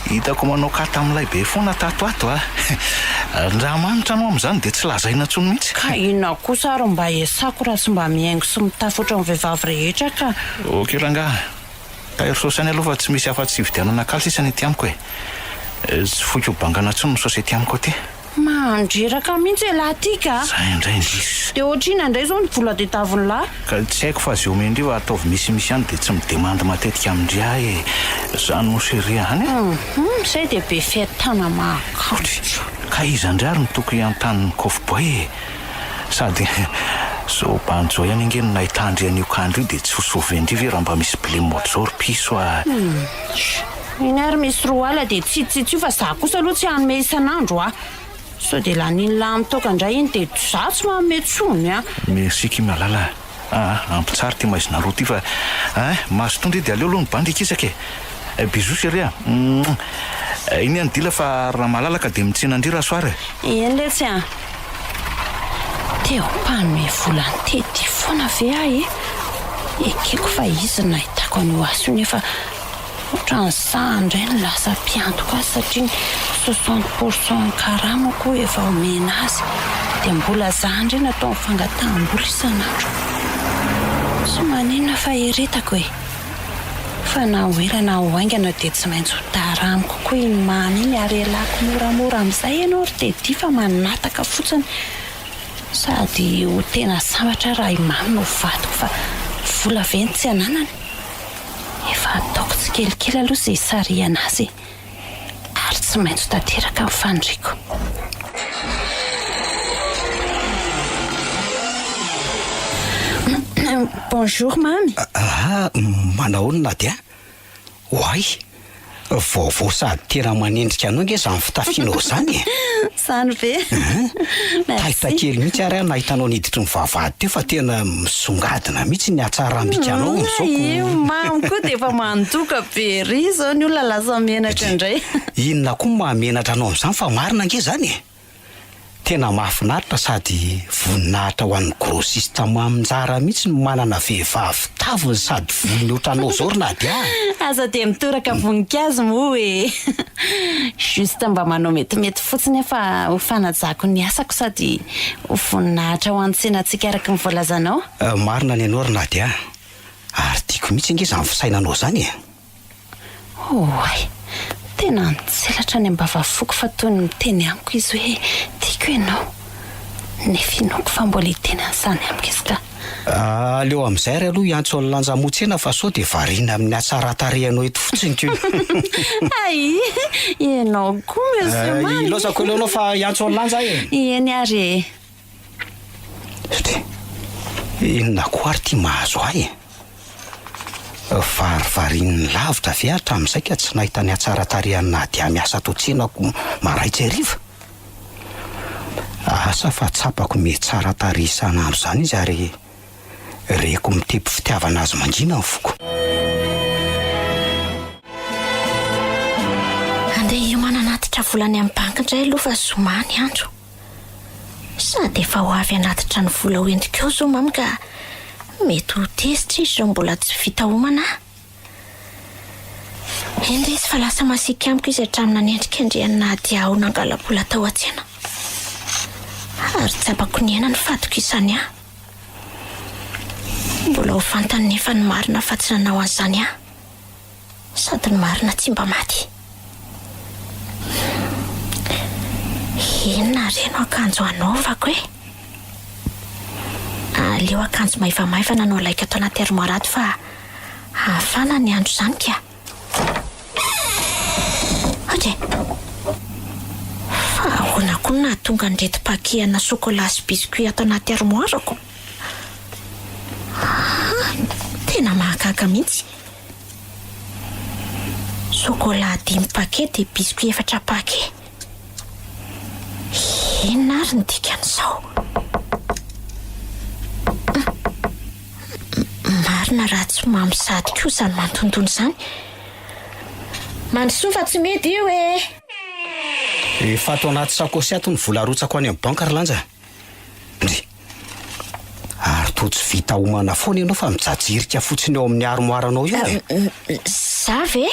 Speaker 3: hitako manao kata amin'ilay be foana tato ato raha manitra anao amin'izany de tsy lazaina ntsony mihitsy
Speaker 4: ka inona kosa ary mba esako raha tsy mba mihaingo sy mitafotra ny vehivavy rehetra ka
Speaker 3: ok rangahy tahiry sosany aloha fa tsy misy afa-tsy hividianana kala sisany ety amiko tsy foky ho bangana ntsony ny sosy ety amiko aty
Speaker 4: mandreraka mihitsy lahy ty ka
Speaker 3: zay indray indrisy
Speaker 4: de ohatrina indray zao ny vola de taviny lahy
Speaker 3: ka tsy haiko fa zay omendrio ataovy misimisy any de tsy midemandy matetika amindry zany no seria any
Speaker 4: zay de be fiatana mahakatro
Speaker 3: ka izy andray ary nitoko iantaniny coffboy sady so banjo ihany ange no nahitandry an'io kandro io de tsy hosovendry ve raha mba misy blemody zao ry piso
Speaker 4: iny ary misy roa ala de tsitsitsy io fa za kosa aloha tsy hanome isan'andro so de laniny lahy mitoka indray iny de za tsy manome tsony
Speaker 3: merci ki malala ampitsary ty maizina roa ty fa mazotondry de aleo aloha ny bandy ikisaka bisou seria iny any dila fa raha malalaka de mitsenandry raha soary
Speaker 4: eny le tsy teo mpanome volany tety foana ve ekeko fa izy nahitako an'io aso nefa ohatran'izany indray ny lasa mpiantoka azy satria 60% karama koa efa omena azy de mbola zany indray natao mifangataham-bola isan'andro tsy maninona fa heretako fa na hoela na hoaingana de tsy maintsy ho taramiko koa iny mamy iny ary elako moramora amin'izay ianao ry de dia fa manataka fotsiny sady ho tena sambatra raha imamy no vatiko fa vola venty tsy ananany efa ataoko tsy kelikely aloha zay sariana azy ary tsy maintsy tanteraka amin'ny fandriako bonjour mamy
Speaker 6: manao na dia hoay vaovao sady tena manendrika anao nge zany fitafianao zany
Speaker 4: zany ve
Speaker 6: tahitakely mihitsy ary nahitanao niditry ny vavahady teo fa tena misongadina mihitsy ny atsarambika anao
Speaker 4: mamy koa de efa mandoka be ry zao ny olona lasa menatra indray
Speaker 6: inona koa mahamenatra anao amin'izany fa marina nge zany tena mahafinaritra sady voninahitra ho an'ny grossiste maminjara mihitsy no manana vehivavy taviny sady volony ohatranao zao ry na dia
Speaker 4: aza de mitoraka voninkazo moa juste mba manao metimety fotsiny efa ho fanajako ny asako sady ho voninahitra ho antsenatsika araka mivolazanao
Speaker 6: marina ny anao ry na dia ary tiako mihitsy nge zany fisainanao zany
Speaker 4: oay tena nitselatra ny ambavafoko fa toy ny miteny amiko izy hoe tiako ianao nefa inoko fa mbola hitenan'izany amiko izy ka
Speaker 6: Aleo amin'izay ry aloha iantso ny lanjamotsena fa sao dia variana amin'ny atsara tarehanao eto fotsiny keo.
Speaker 4: Ay, ianao koa monsieur Mamy.
Speaker 6: Ilosako aleonao fa iantso ny lanja e.
Speaker 4: Eny ary.
Speaker 6: Inona koa ary tia mahazo ahy e. Varivarian'ny lavitra ve hatramin'izay ka tsy nahita ny atsara tarehan'ny dia miasa ato tsenako maraitra hariva. Asa fa tsapako metsara tarehy isan'andro izany izy ary reko mitepy fitiavana azy mangina ny foko.
Speaker 5: Andeha hiomana anatitra volany amin'ny banky indray aloha fa zoma ny andro. Sady efa ho avy anatitra ny vola hoentiko eo zao mamy ka mety ho tezitra izy raha mbola tsy vita homana. Ende izy fa lasa masika amiko izy hatramina ny endrika andriana dia aho nangala-bola tao an-tsena. Ary tsapako ny aina ny fatoko isany aho. Mbola ho fantany nefa ny marina fa tsy nanao an'izany aho. Sady ny marina tsy mba maty. Inona reno akanjo anaovako e? Aleo akanjo maivamaiva nanao laika ato anaty armoara ato fa hafana ny andro izany ka. Otre, fa ahoana koa na tonga nreto pakehana chocolat sy biscuit ato anaty armoarako. Tena mahagaga mihitsy. Chocolat 5 paquet dia biscuit 4 paquet. Inona ary ny dikan'izao? Marina raha tsy mamy sady koa izany mantontono izany. Mandrosoa fa tsy mety io e.
Speaker 6: Efa ato anaty sakosy ato ny vola arotsako any amin'ny banka ry lanja. Ary to tsy vita homana foana ianao fa mijajirika fotsiny eo amin'ny armoaranao io e.
Speaker 5: Za ve?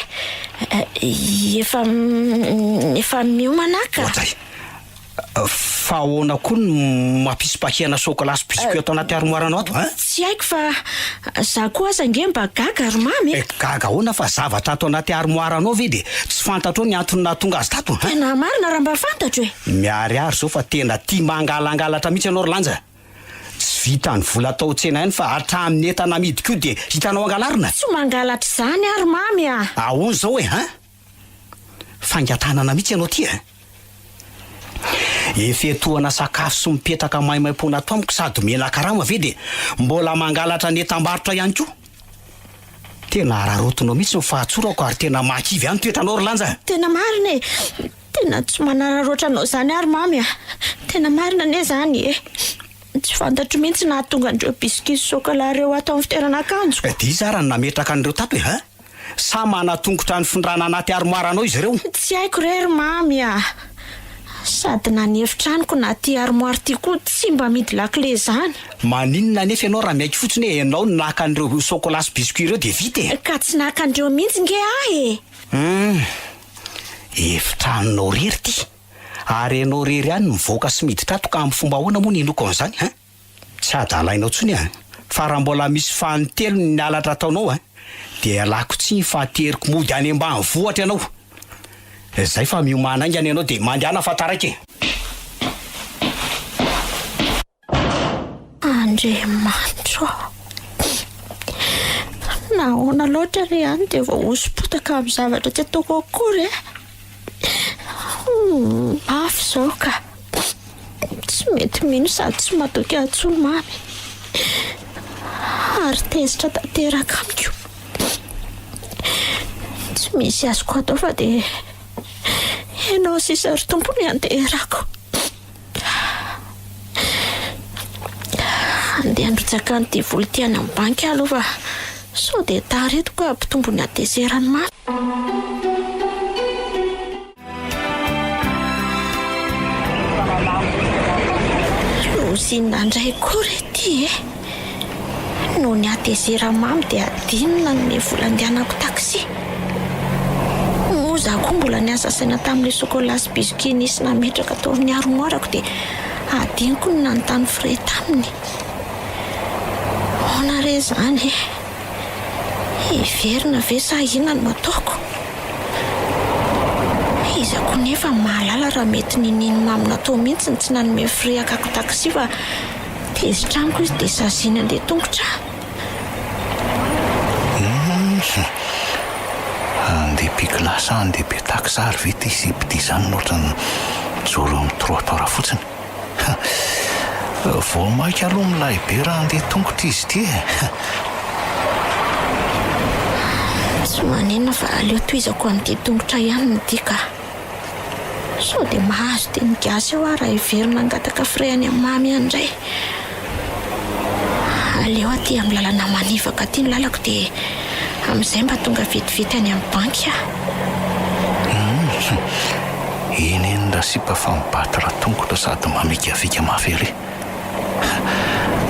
Speaker 5: Efa miomana ka.
Speaker 6: Ohatray. Fa ahoana koa ny mampisy pakehana chocolat sy biscuit ato anaty armoaranao ato, ha?
Speaker 5: Tsy haiko fa za koa aza nge mba gaga ary mamy.
Speaker 6: Gaga ahoana fa zavatra ato anaty armoaranao ve dia tsy fantatro ny antony nahatonga azy tato, ha?
Speaker 5: Tena marina raha mba fantatro e.
Speaker 6: Miariary zao fa tena tia mangalangalatra mihitsy ianao ry lanja. Tsy vita ny vola tao an-tsena ihany fa hatramin'ny entana amidy koa dia hitanao angalarina.
Speaker 5: Tsy mangalatra izany ary mamy a.
Speaker 6: Ahoana zao e, ha? Fangatanana mihitsy ianao ty, ha? Efetohana sakafo sy mipetraka maimaim-pona ato amiko sady mena karama ve dia mbola mangalatra ny entam-barotra ihany koa. Tena ararotonao mihitsy ny fahatsorako ary tena makivy ihany toetranao ry lanja.
Speaker 5: Tena marina e. Tena tsy manararoatra anao izany ary mamy a. Tena marina ane izany e. Tsy fantatro mihitsy nahatonga andreo biscuit sy chocolat reo ato amin'ny fitoerana akanjo.
Speaker 6: Dia zara ny nametraka an'ireo tato e, ha? Sa manatongotra ny fondrana anaty armoaranao izy ireo?
Speaker 5: Tsy haiko rery mamy a. Sady na ny efitraniko na ty armoire ty koa tsy mba midy lakle izany.
Speaker 6: Maninona nefa ianao raha miaiky fotsiny hoe ianao no naka an'ireo chocolat sy biscuit ireo dia vita e.
Speaker 5: Ka tsy naka andreo mihitsy nge ahy e.
Speaker 6: Efitranonao rery ty. Ary ianao rery ihany mivoaka sy miditra ato ka amin'ny fomba ahoana moa ny loko an'izany, ha? Tsy adalainao tsony a. Fa raha mbola misy fanitelo ny alatra ataonao, ha? Dia alako tsy fahateriko mody any ambanivohitra ianao. Zay fa miomana ingany ianao dia mandehana fataraiky.
Speaker 5: Andriamanitra. Nahoana loatra ry ihany dia vao hosipotaka amin'ny zavatra tsy ataoko akory e. Mafy izao ka. Tsy mety mino sady tsy matoky atsony mamy. Ary tezitra tanteraka amiko. Tsy misy azoko atao fa dia ianao sisa ry tompony andeherako. Andeha androtsaka an'ity vola ty any amin'ny banky aloha fa sao dia tareto ka mpitombony adezerany mamy. Rosinina indray kory ety e. Noho ny adezera mamy dia adinina ny vola andehanako taksi. Za koa mbola niasa saina tamin'ilay chocolat sy biscuit nisy nametraka tao amin'ny armoarako dia adiniko ny nanontany fray taminy. Ahoana re izany e? Hiverina ve sa inona no ataoko? Izako nefa mahalala raha mety ninino mamina tao mihitsy tsy nanome fray akako taksi fa tezitramiko izy dia sazina andeha tongotra.
Speaker 3: Andeha piklasa andeha be taksary vita Egypte izany nohatra ny joro amin'ny trottoir fotsiny. Vao maika aloha milay be raha andeha tongotra izy ty.
Speaker 5: Tsy manina fa aleo toizako andeha tongotra ihany no tiaka. Sao dia mahazo dia migasy eo raha heverina angataka fray any amin'ny mamy andray. Aleo aty amin'ny lalana manivaka aty ny lalako dia amin'izay mba tonga vetivety any amin'ny banky aho.
Speaker 3: Eny raha sipa fa mibata raha tongotra sady mamikavika mafery.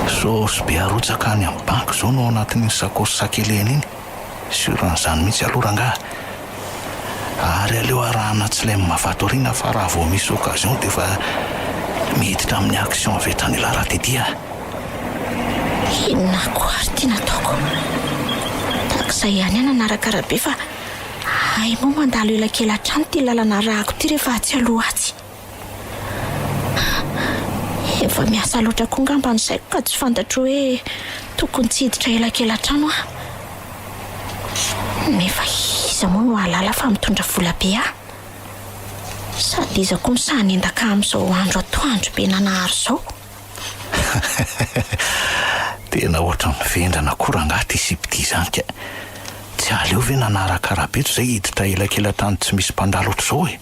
Speaker 3: Sosy be arotsaka any amin'ny banky zao no anatin'ny sakosy sakeleny iny. Suran'izany mihitsy aloha rangaha. Ary aleo arahana tsy ilay mavatoriana fa raha vao misy occasion dia fa miditra amin'ny action avetrany laratety.
Speaker 5: Inona koa ary tia nataoko. Takizay ihany ihany anaraka-rabe fa ay moa mandalo elakelan-trano ty lalana rahako ty rehefa atsy aloha atsy. Efa miasa loatra koa ngamba ny saiko ka tsy fantatro hoe tokony tsiditra elakelan-trano aho. Nefa iza moa no ahalala fa mitondra vola be aho. Sady iza koa misahany endaka amin'izao andro atoandro be nanahary izao.
Speaker 3: Tena ohatra ny vendrana koa rangaha ty Egypte izany ka. Tsy aleo ve nanaraka rabeto izay hiditra elakelan-trano tsy misy mpandalo ohatr'izao e.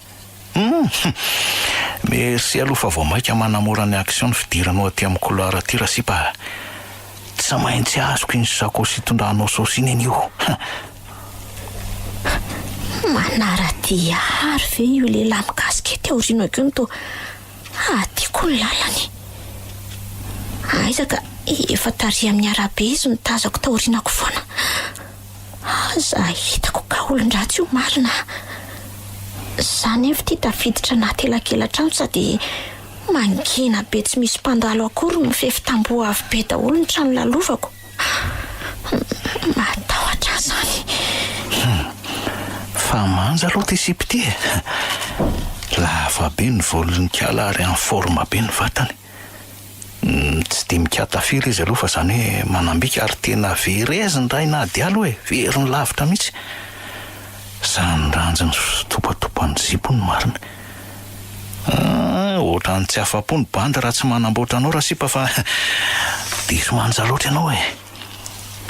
Speaker 3: Merci aloha fa vao maika manamora ny action ny fidiranao aty amin'ny couloir aty raha sipa. Tsy maintsy azoko iny sakosy hitondranao saosy iny io.
Speaker 5: Manaraty ary ve io lehilahy mikasikety aoriana akeo no to tiako ny lalany. Aizaka efa taria amin'ny arabe izy no tazako taorianako foana. Za hitako ka olon-dratsy io marina. Zany efa ty tafiditra anaty elakelan-trano sady mangina be tsy misy mpandalo akory no mifefy tamboho avy be daholo ny trano lalovako. Matahotra zany.
Speaker 3: Fa manja aloha ty Egypte. Lava be ny volony kala ary amin'ny forma be ny vatany. Tsy dia mikatafiry izy aloha fa zany hoe manambika ary tena vereziny ray na dia aloha veriny lavitra mihitsy. Zany ranjiny topatopany zipony marina. Ohatra ny tsy afa-po ny bandy raha tsy manamboatra anao raha sipa fa diso manja loatra ianao e.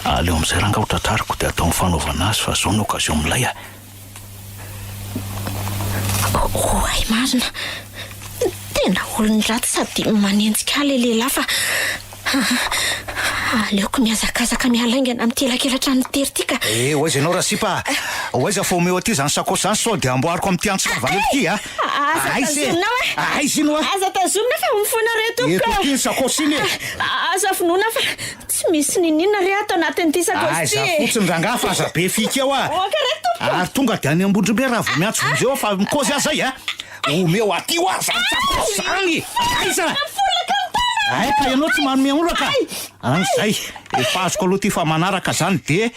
Speaker 3: Aleo amin'izay ranga hotratrariko dia atao mifanaovana azy fa zao ny occasion milay a.
Speaker 5: Ay marina. Tena olon-dratsy sady manenjika ilay lehilahy fa aleoko miazakazaka mialaingana amin'ny telakelan-trano tery ty ka.
Speaker 6: Oaiza ianao raha sipa. Oaiza fo omeo aty zany sakosy zany sao dia amboariko amin'ny tiantsy lavalelo ty a. Aiza ino a.
Speaker 5: Aza tazomina fa mifona reto ka.
Speaker 6: Eto ty ny sakosy iny.
Speaker 5: Aza finoana fa tsy misy ninina re ato anatin'ity sakosy ty.
Speaker 6: Aiza fotsiny rangaha fa aza be fika eo a. Ary tonga dia any Ambondrombe raha vao miantso vizeo fa mikozy azy zay a. Omeo aty ho azy zany. Aiza. Ay ka ianao tsy manome olo ka. An'izay efa azoko aloha ty fa manaraka zany de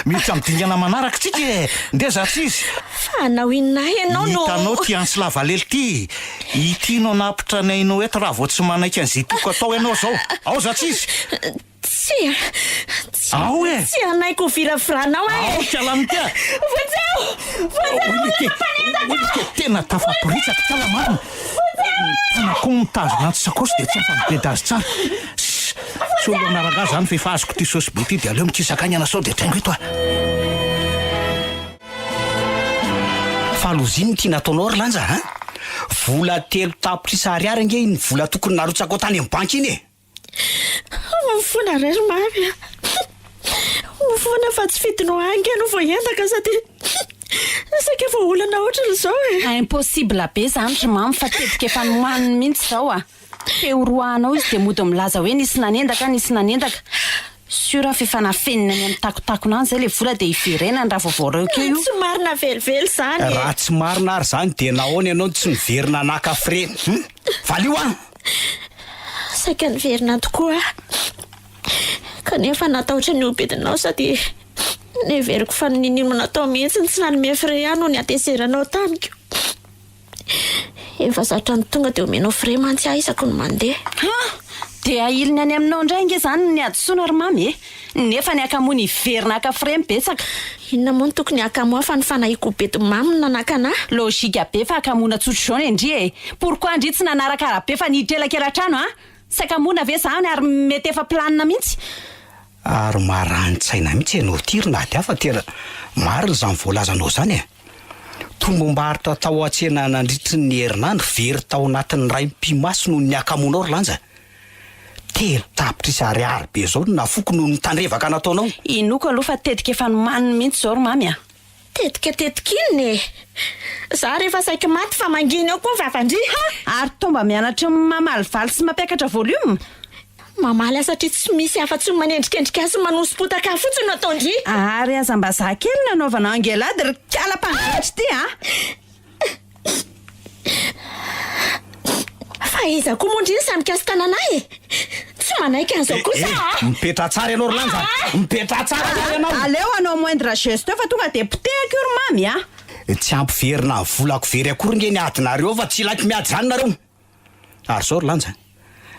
Speaker 6: miditra midingana manaraka tsika ndeza tsy izy.
Speaker 5: Fanao inona ianao no.
Speaker 6: Hitanao ty ansy lavalelo ty. Ity no napitra ny ainao eto raha vao tsy manaiky an'izay toko atao ianao zao. Ao za tsy izy. Ao e.
Speaker 5: Tsy anaiko viraviranao e.
Speaker 6: Ao kalamika. Tena tafaporitsaka tsara marina. Anako mitazona ny sakosy dia tsy afa-mibedazy tsara. Tsy olo anaraka zany fa efa azoko ty saosy be ty dia aleo mikisaka any anasao dia traingo eto a.
Speaker 7: Faloziny ty nataonao ry lanja ha? Vola 3 tapitrisa ariary ange iny vola tokony narotsako tany amin'ny banky iny e.
Speaker 5: Mifona rery mamy. Mifona fa tsy fidinao ange no vao entaka sady saka efa olana ohatran'izao e.
Speaker 4: Impossible be zany ry mamy fa tetika efa nomaniny mihitsy zao a. Teoroanao izy dia mody milaza hoe nisy nanendaka. Sura fa efa nafenina any amin'ny takotakonany zay le vola dia iverenany raha vaovaoreo keo io.
Speaker 5: Tsy marina velively zany.
Speaker 7: Raha tsy marina ary zany dia nahoana ianao tsy miverina naka fre. Valio a.
Speaker 5: Saika niverina tokoa. Kanefa natahotra ny obedinao sady neveriko fa ninino natao mihitsy tsy nanome fre ihany no ny ateseranao tamiko. efa zatra ny tonga dia omenao fre mantsy ahy isako ny mandeha.
Speaker 4: Dia ailiny any aminao indray nge zany ny adosoana ry mamy nefa ny akamoa ny verina aka fre mibetsaka.
Speaker 5: Inona moa no tokony akamoa fa ny fanahiako beto mamy no nanakanahy.
Speaker 4: Logika be fa akamoana tsotro zao indri pourquoi indri tsy nanaraka arabe fa nitrelakela-trano sy akamoana ve zany ary mety efa planina mihitsy.
Speaker 6: Ary marani-tsaina mihitsy anao tirina ady afa tena marina zany voalazanao zany tombom-barotra tao an-tsena nandritry ny herinandro very tao anatin'ny ray mpimaso noho ny akamoanao ry lanja. Telo tapitra ariary be zao no nafoko noho ny tandrevaka nataonao.
Speaker 4: Inoko aloha fa tetika efa nomaniny mihitsy zao ry mamy
Speaker 5: tetika iny za rehefa saika maty fa manginy ao koa ny vavandry.
Speaker 4: Ary tomba mianatra mamaly valy sy mampiakatra volume.
Speaker 5: Mamaly satria tsy misy afa-tsy manendrikendrika sy manosom-potaka fotsiny ataondry.
Speaker 4: Ary aza mba za kely nanaovana angelady ry kala-pangalatra ty
Speaker 5: fa iza koa mondriny samika sy tananahy tsy manaiky an'izao kosa
Speaker 6: mipetra tsara ianao ry lanja mipetra tsara ianao.
Speaker 4: Aleo anao moindre geste fa tonga de potehako ry mamy
Speaker 6: tsy ampiverina ny volako very akory nge ny adinareo fa tsy laky miady zany nareo. Ary zao ry lanja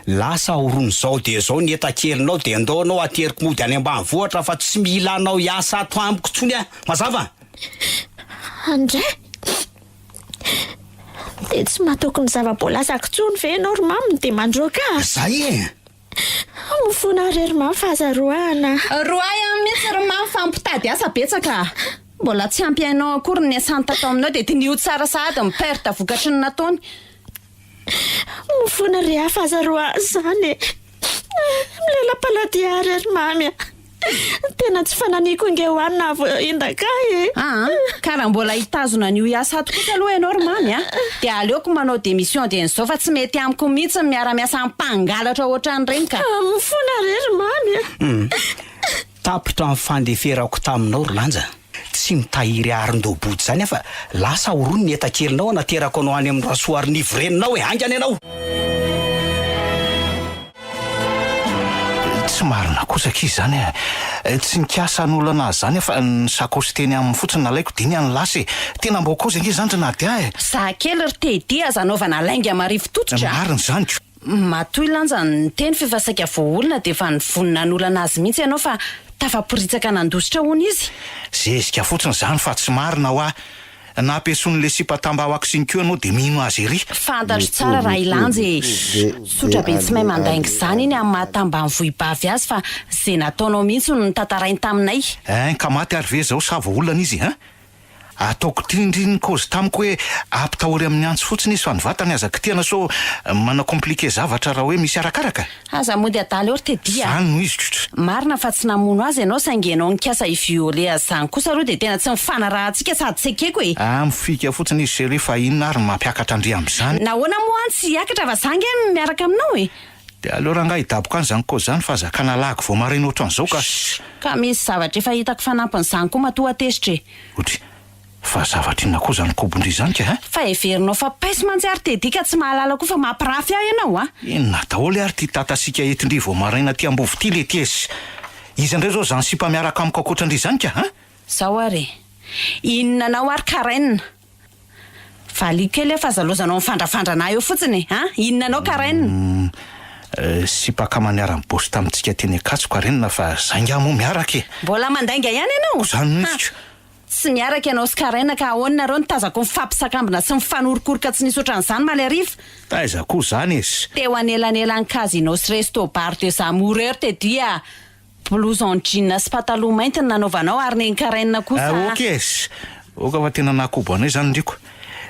Speaker 6: lasa orony zao de zao ny eta-kelinao de andaonao ateriko mody any ambanivohitra fa tsy mila anao hiasa ato amiko tsony mazava.
Speaker 5: Andray de tsy mahataoko ny zava-boalasako tsony ve ianao ry maminy de mandroaka
Speaker 6: zay
Speaker 5: mifona rery mamy fahazaroana
Speaker 4: roay mihitsy ry mamy fampitady asa betsaka mbola tsy ampy ainao akory ny asanta tao aminao de tinio tsara sahady miperte vokatry ny nataony.
Speaker 5: Mifona ry hafahazaroa zany milela-paladiary ry mamy tena tsy fananiko inge hoanina avo indaka
Speaker 4: ka raha mbola hitazona an'io hiasa ato kosa aloha ianao ry mamy de aleoko manao démission de n'izao fa tsy mety amiko mihitsy miara-miasa mpangalatra ohatran'ireny ka
Speaker 5: mifona ry mamy
Speaker 6: tapitra ny fandeferako taminao ry lanja tsy mitahiry arin-doboty zany fa lasa orony ny eta-kelinao anaterako anao any amin'ny rasoary ny voreninao angany ianao.
Speaker 3: Tsy marina kosa kizy zany tsy nikasa n'olana zany fa ny sakosy teny amin'ny fotsiny nalaiko diny any lasy tena mbo koza nge zany tanaty
Speaker 4: za kely ry tedy aza anaovana lainga marivo tototra
Speaker 3: marina zany
Speaker 4: matoy lanja ny teny fifasaika voaolona de fa nivonina n'olana azy mihitsy ianao fa tafaporitsaka nandositra hony izy
Speaker 3: zezika fotsiny zany fa tsy marina ho nampiasony le sipatambawako sinikeo anao de mino azy ery
Speaker 4: fantatro tsara raha ilanje sotra be tsy mahay mandaingy zany iny amin'ny mahatambany vohibavy azy fa zay nataonao mihitsy no tantarainy taminay
Speaker 3: ka maty ary ve zao sava olana izy ataoko tindriny kozy tamiko hoe ampitahory amin'ny antso fotsiny izy fa ny vatany azaka tiana so mana komplike zavatra raha hoe misy arakaraka
Speaker 4: aza mody adaly eo ry tedia
Speaker 3: zany no izy trotra
Speaker 4: marina fa tsy namono azy ianao saingy ianao nikasa iviole azy zany kosa aloha de tena tsy mifanarahantsika sady tsy ekeko
Speaker 3: mifika fotsiny izy se rehefa inona ary mampiakatra andri am'izany
Speaker 4: nahoana moa tsy hiakatra fa zangy miaraka aminao
Speaker 3: de aleo raha nga hidaboko any zany koa zany fa zakana lahako vao marina ohatran'izao
Speaker 4: ka misy zavatra efa hitako fanampiny zany koa matoa tesitra
Speaker 3: otry fa zavatra inona koa zany kobondry zany ka
Speaker 4: fa everinao fa paisy mantsy artedika tsy mahalala koa fa mampirafy ahy ianao
Speaker 3: inona daholo ary ty tatasika etindri vao maraina ty ambovo ty le tiesy izy indray zao zany sipa miaraka amiko akoatrandry zany ka
Speaker 4: zao ary inona anao ary karainina valiko kely fa zalozanao mifandrafandrana eo fotsiny inona anao karainina
Speaker 3: sipaka maniara mibosy tamintsika teny akatsoko arenina fa zainga moa miaraka
Speaker 4: mbola mandainga ihany ianao
Speaker 3: zany mihitsy
Speaker 4: tsy miaraka ianao sy karaina ka ahoana reo nitazako mifampisakambina sy mifanorokoroka tsy nisy ohatran'izany malariva
Speaker 3: taiza koa zany izy
Speaker 4: teo anelanelan'ny casino sy resto bar de zamoureur te dia blouson jean sy pataloha mainty ny nanaovanao ary neny karaina kosa
Speaker 3: okes oka fa tena nakobo anay zany ndriko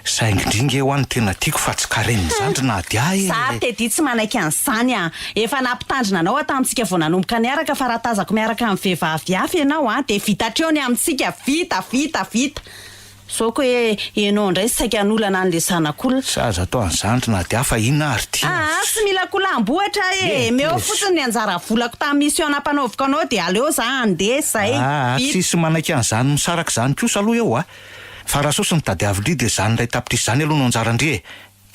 Speaker 3: saingindringa ho any tena tiako fa tsy kareniny zandry na ady
Speaker 4: za te dia tsy manaiky an'izany efa nampitandrina anao tamintsika vao nanomboka niaraka fa raha tazako miaraka amin'ny vehivavy hafa ianao de vitatreo ny amintsika vita so ko hoe ianao indray saika an'olana an'le zanak'olona
Speaker 3: saza atao an'zandry na dy hafa inona ary ty
Speaker 4: sy mila kolambohatra meo fotsiny ny anjara volako tamin'ny mission nampanaoviko anao de aleo za andeha zay
Speaker 3: tsisy manaiky an'izany misaraka zany kosa aloha eo fa raha sosy nitady avily de zany ray tapitrisy zany aloha no anjara ndre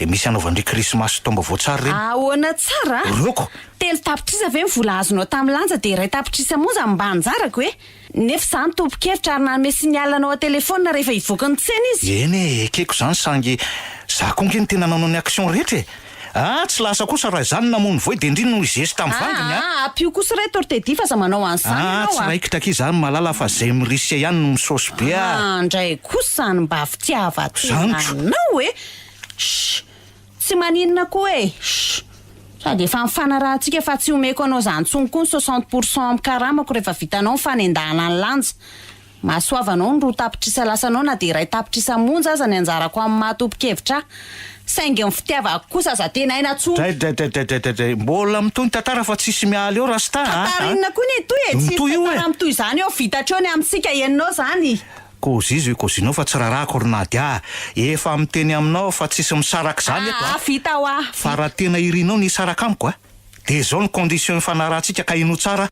Speaker 3: dia misy anaovandry krismasy taombaovao tsara reny.
Speaker 2: ahoana tsara
Speaker 3: Roko
Speaker 2: telo tapitrisa ve ny vola azonao tamin'ny lanja dia iray tapitrisa monja mba anjarako e nefa izany tompo-kevitra ary nanome sinialanao a-telefona rehefa hivoaka ny tsena izy.
Speaker 3: eny e ekeko izany sangy za koa nge ny tena nanao ny action rehetra e. Tsy lasa kosa raha izany namono voy dia indrindra no izesy tamin'ny vanginy
Speaker 2: apio kosa ray tortedi fa za manao an'izany
Speaker 3: tsy raikitaka izany malala fa zay mirisia ihany no misosy be
Speaker 2: ndray kosa zany mba fitiavanao e tsy maninona koa e sady efa mifanarahantsika fa tsy omeko anao zany tsony koa ny 60% amin'ny karamako rehefa vitanao ny fanendahana ny lanja mahasoavanao ny roa tapitrisa lasanao na dia iray tapitrisa monja aza ny anjarako amin'ny mahatopokevitra saingy ny fitiavako kosa za tena aina
Speaker 3: dray mbola mitony tantara fa tsisy mialy eo rasta
Speaker 2: tarinona koa ny etoy e tsy tantara mitoy izany eo vitatra eo ny amintsika eninao zany
Speaker 3: kozizy hoe kozinao fa tsy rarahako ronady efa miteny aminao fa tsisy misaraka izany eto
Speaker 2: vita ho
Speaker 3: fa raha tena irinao ny isaraka amiko dia zao ny condition ifanarantsika ka ino tsara.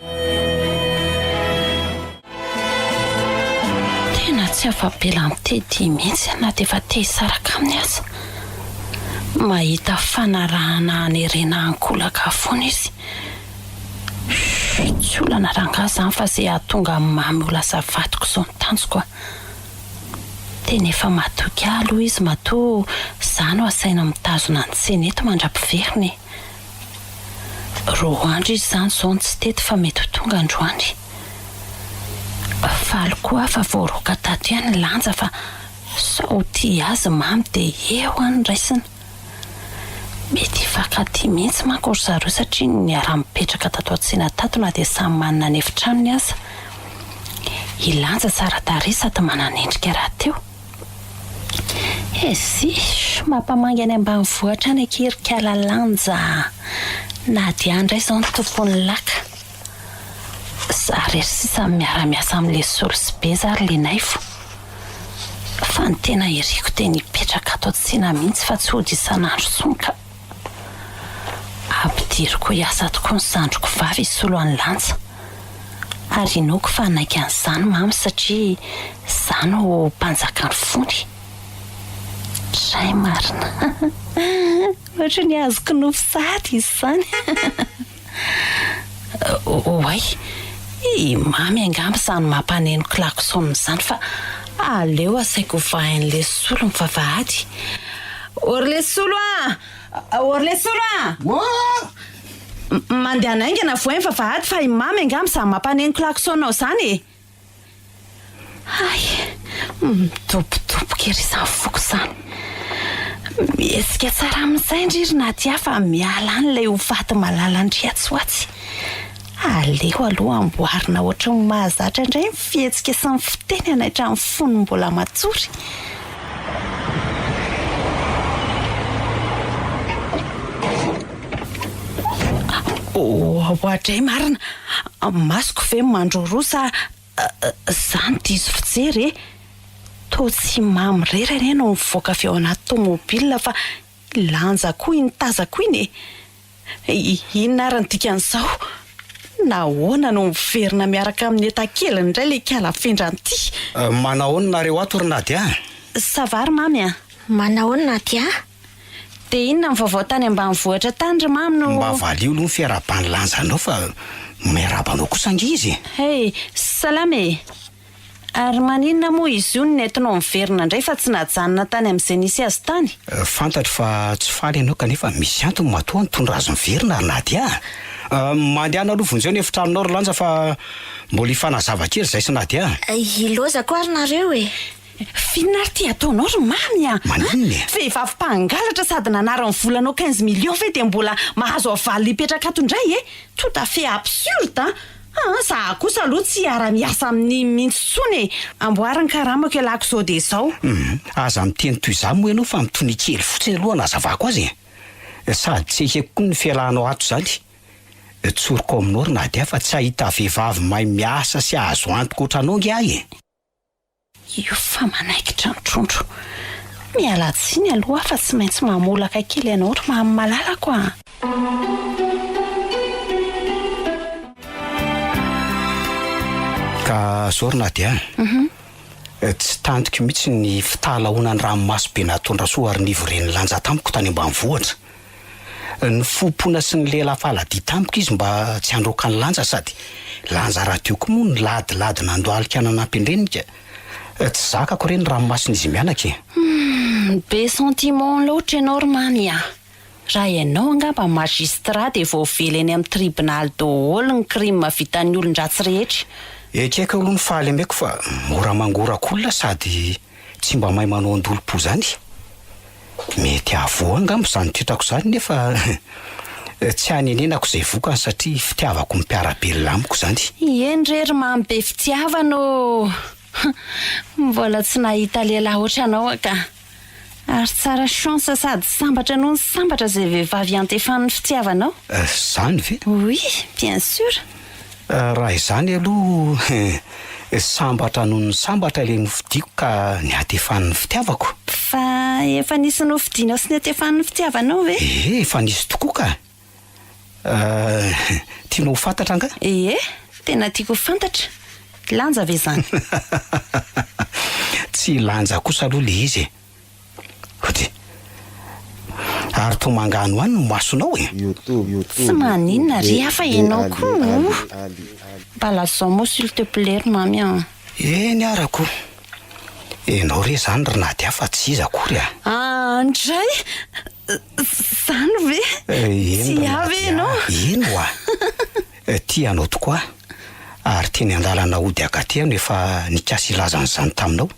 Speaker 4: Tena tsy afa-bela mitety mihitsy na dia efa te hisaraka amin'ny aza mahita fanarahana anerena ankolaka foana izy tsy olana ranga zany fa zay ahatonga amin'ny mamy ho lasa vatiko izao ny tanjoko tena efa matoky aloha izy matoa zany ho asaina mitazona ny tsena eto mandra-piveriny roa andro izy zany zao ny tsy tety fa mety ho tonga androany faly koa fa voaroka tato ihany lanja fa sao ty azy mamy dia eo any raisina mety hifankaty mihitsy manko ry zareo satria ny ara-mipetraka tato an-tsena tato na dia samy manana ny efitranony aza ilanja tsara tarehy sady mananendrika raha teo mampamangy any ambany vohatra any akirikala lanja na dia andray izao ny tompony laka za rery sisa miara-miasa amin'le solsy be zary le naifo fa ny tena iriko tena hipetraka ato an-tsena mihitsy fa tsy hody isan'andro tsonka ampidiriko hiasa tokoa ny zandroko vavy isolo any lanja ary inoko fa naika an'izany mamy satria zany ho mpanjaka ny fony dray marina ohatra ny azoko nofo sady izy zany oay mamy angamba izany mampaneno klakson izany fa aleo asaiko vahan'le solo ny vavahady orle solo mandeha naingana voainy vavahady fa mamy angamba izany mampaneno klaksonao zany e ay mitopotopoka ery izany foko izany miesika tsara amin'izay indririna aty fa miala an'ilay ho vaty malala andriatsy hoatsy aleo aloha amboarina ohatra ny mahazatra indray ny fihetsika sy ny fiteny anaitra ny fony mbola matsory ohatray marina masoko ve mandrorosa zany diso fijery to tsy mamy rerany no mivoaka avy ao anaty tomobila fa lanja koa initazako iny inona ary ny dikan'izao nahoana no miverina miaraka amin'ny etakely indray le kala fendran'ity
Speaker 6: manahoana nareo ato ronady
Speaker 4: savary mamy
Speaker 5: manahoana ty
Speaker 4: dia inona mivavao tany ambany vohatra tany ry mamy no
Speaker 6: mba valio aloha ny fiarabany lanjanao fa miarabanao kosa angy izy
Speaker 4: salame ary maninona moa izy io ny nentinao miverina indray fa tsy najanona tany amin'izay nisy azy tany
Speaker 6: fantatro fa tsy faly ianao kanefa misy antony matoa nitondra azo miverina ronady mandehana aloha vonjeo ny efitranonao ry lanja fa mbola hifanazava-kely zay sy nady
Speaker 5: ilozako ary nareo
Speaker 4: finona ary ty ataonao ry mamy
Speaker 6: maninona
Speaker 4: vehivavy mpangalatra sady nanarany volanao 15 million ve dia mbola mahazo avaly lipetraka ato indray tout à fait absurde za kosa aloha tsy ara-miasa amin'ny mihitsy tsony amboariny karamako ialako zao dia zao
Speaker 6: aza miteny toy izany moa ianao fa mitony kely fotsiny aloha nazavako azy sady tsy ekeko koa ny fialanao ato zany tsoroko aminao ry nady fa tsy ahita vehivavy mahay miasa sy azo antoko ohatranao nge
Speaker 4: io fa manaikitra ny trondro miala tsiny aloha fa tsy maintsy mamolaka kely ianao ry mamy malalako
Speaker 6: ka zao ry nady Tsy tandriko mihitsy ny fitalaonany ranomasobe natondra soa ary nivoreny lanja tamiko tany ambanivohitra. Ny fompoana sy ny lela faladi tamiko izy mba tsy androka ny lanja sady lanja raha tioko moa ny ladilady nandoalika nanam-pendrenika. Tsy zakako reny ranomasina izy mianaka.
Speaker 4: Be sentiment loatra ianao Romania. Raha ianao angamba magistrat dia voavely eny amin'ny tribunal daholo ny crime vitan'ny olon-dratsy rehetra.
Speaker 6: Ekeka aloha ny faly ameko fa mora mangorak'olona sady tsy mba mahay manao andolo-po zany. Mety avoa angamba zany titrako zany nefa tsy hanenenako izay vokany satria fitiavako ny mpiara-belona amiko zany.
Speaker 4: Endrery mamy be fitiavano. Mbola tsy nahita lehilahy oatra anao ka. Ary tsara chance sady sambatra noho ny sambatra izay vehivavy antefan'ny fitiavanao.
Speaker 6: Zany ve?
Speaker 4: Oui, bien sûr.
Speaker 6: Raha izany aloha sambatra noho ny sambatra le nofidiako ka ny atefan'ny fitiavako.
Speaker 4: Fa efa nisy nofidiana sy ny atefan'ny fitiavanao ve?
Speaker 6: Efa nisy tokoa ka. Tianao fantatra anga?
Speaker 4: Tena tiako fantatra. Lanja ve zany?
Speaker 6: Tsy lanja kosa aloha le izy. Hody. Ary to mangano any no masonao
Speaker 4: Tsy maninona ry hafa ianao koa. Balazao mo s'il te plaît mamy.
Speaker 6: Ny arako. Enao re zany ry nady hafa tsy iza akory
Speaker 4: Andray? Zany ve? Tsy avy ianao?
Speaker 6: Ino tia anao tokoa. Ary teny andalana ody akaty ano efa nikasy ilazan'izany taminao.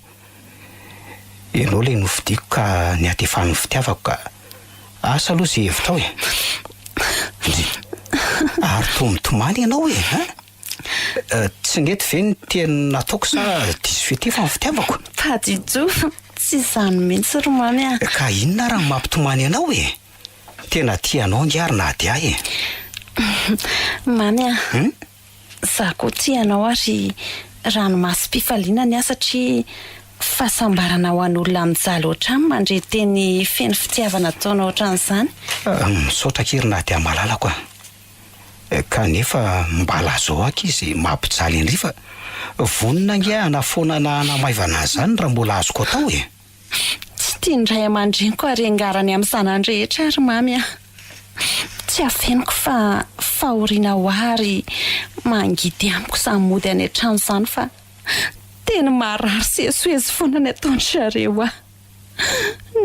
Speaker 6: Ianao le nofidiako ka ny atefan'ny fitiavako ka asa aloha zay hevitra Ary tomitomany ianao tsy nety ve ny teny nataoko sa diso fitefa ny fitiavako?
Speaker 4: Padijo, tsy zany mihitsy ry mamy
Speaker 6: Ka inona raha mampitomany ianao Tena tianao ngiary na dia
Speaker 4: Mamy za koa tianao ary ranomasim-pifaliana ny satria fahasambarana ho an'olona mijaly ohatrany mandre teny feno fitiavana ataonao ohatran'izany.
Speaker 6: Misaotra kely na dia malalako kanefa mbala zao aky izy mampijaly indry fa vonona ngia anafoana na namaivana zany raha mbola azoko atao
Speaker 4: Tsy tiandray aman-dreniko ary angarany amin'ny sanandrehetra ary mamy tsy afeniko fa fahoriana ho ary mangidy amiko samody any an-trano zany fa tena marary sesoezy foana ny ataony zareo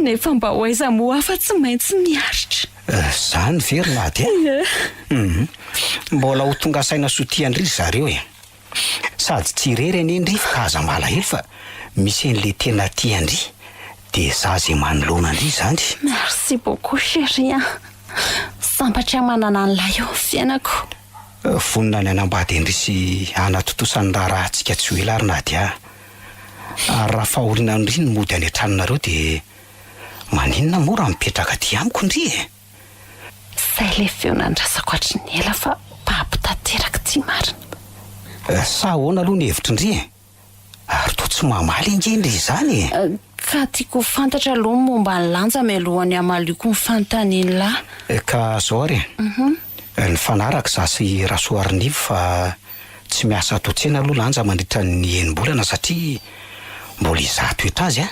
Speaker 4: nefa mba ho aiza moa fa tsy maintsy miaritra.
Speaker 6: Zany very nady mbola ho tonga saina sotiandry zareo sady tsy rery any ndry ka aza malahelo fa misy en'le tena tiandry dia za zay manoloana andry zany.
Speaker 4: Merci beaucoup chérie. Sambatra manana an'ilay eo fiainako.
Speaker 6: Vonina ny anambady indry sy anatotosany raha antsika tsy ho ela ary nady ary raha fahoriana ndry ny mody any an-tranonareo dia maninona moa raha mipetraka ty amiko ndry
Speaker 4: Zay le feonandrasako hatry ny ela fa pampitateraka ty marina.
Speaker 6: Sa ahoana aloha ny hevitra ndry ary to tsy mamaly ingendre izany
Speaker 4: ka tiako fantatra aloha momba ny lanja mialohany amalioko ny fanontaniany lahy.
Speaker 6: Ka zao ary ny fanaraka za sy rasoarinivo fa tsy miasa ato-tsena aloha lanja mandritra ny enim-bolana satria mbola izato etra azy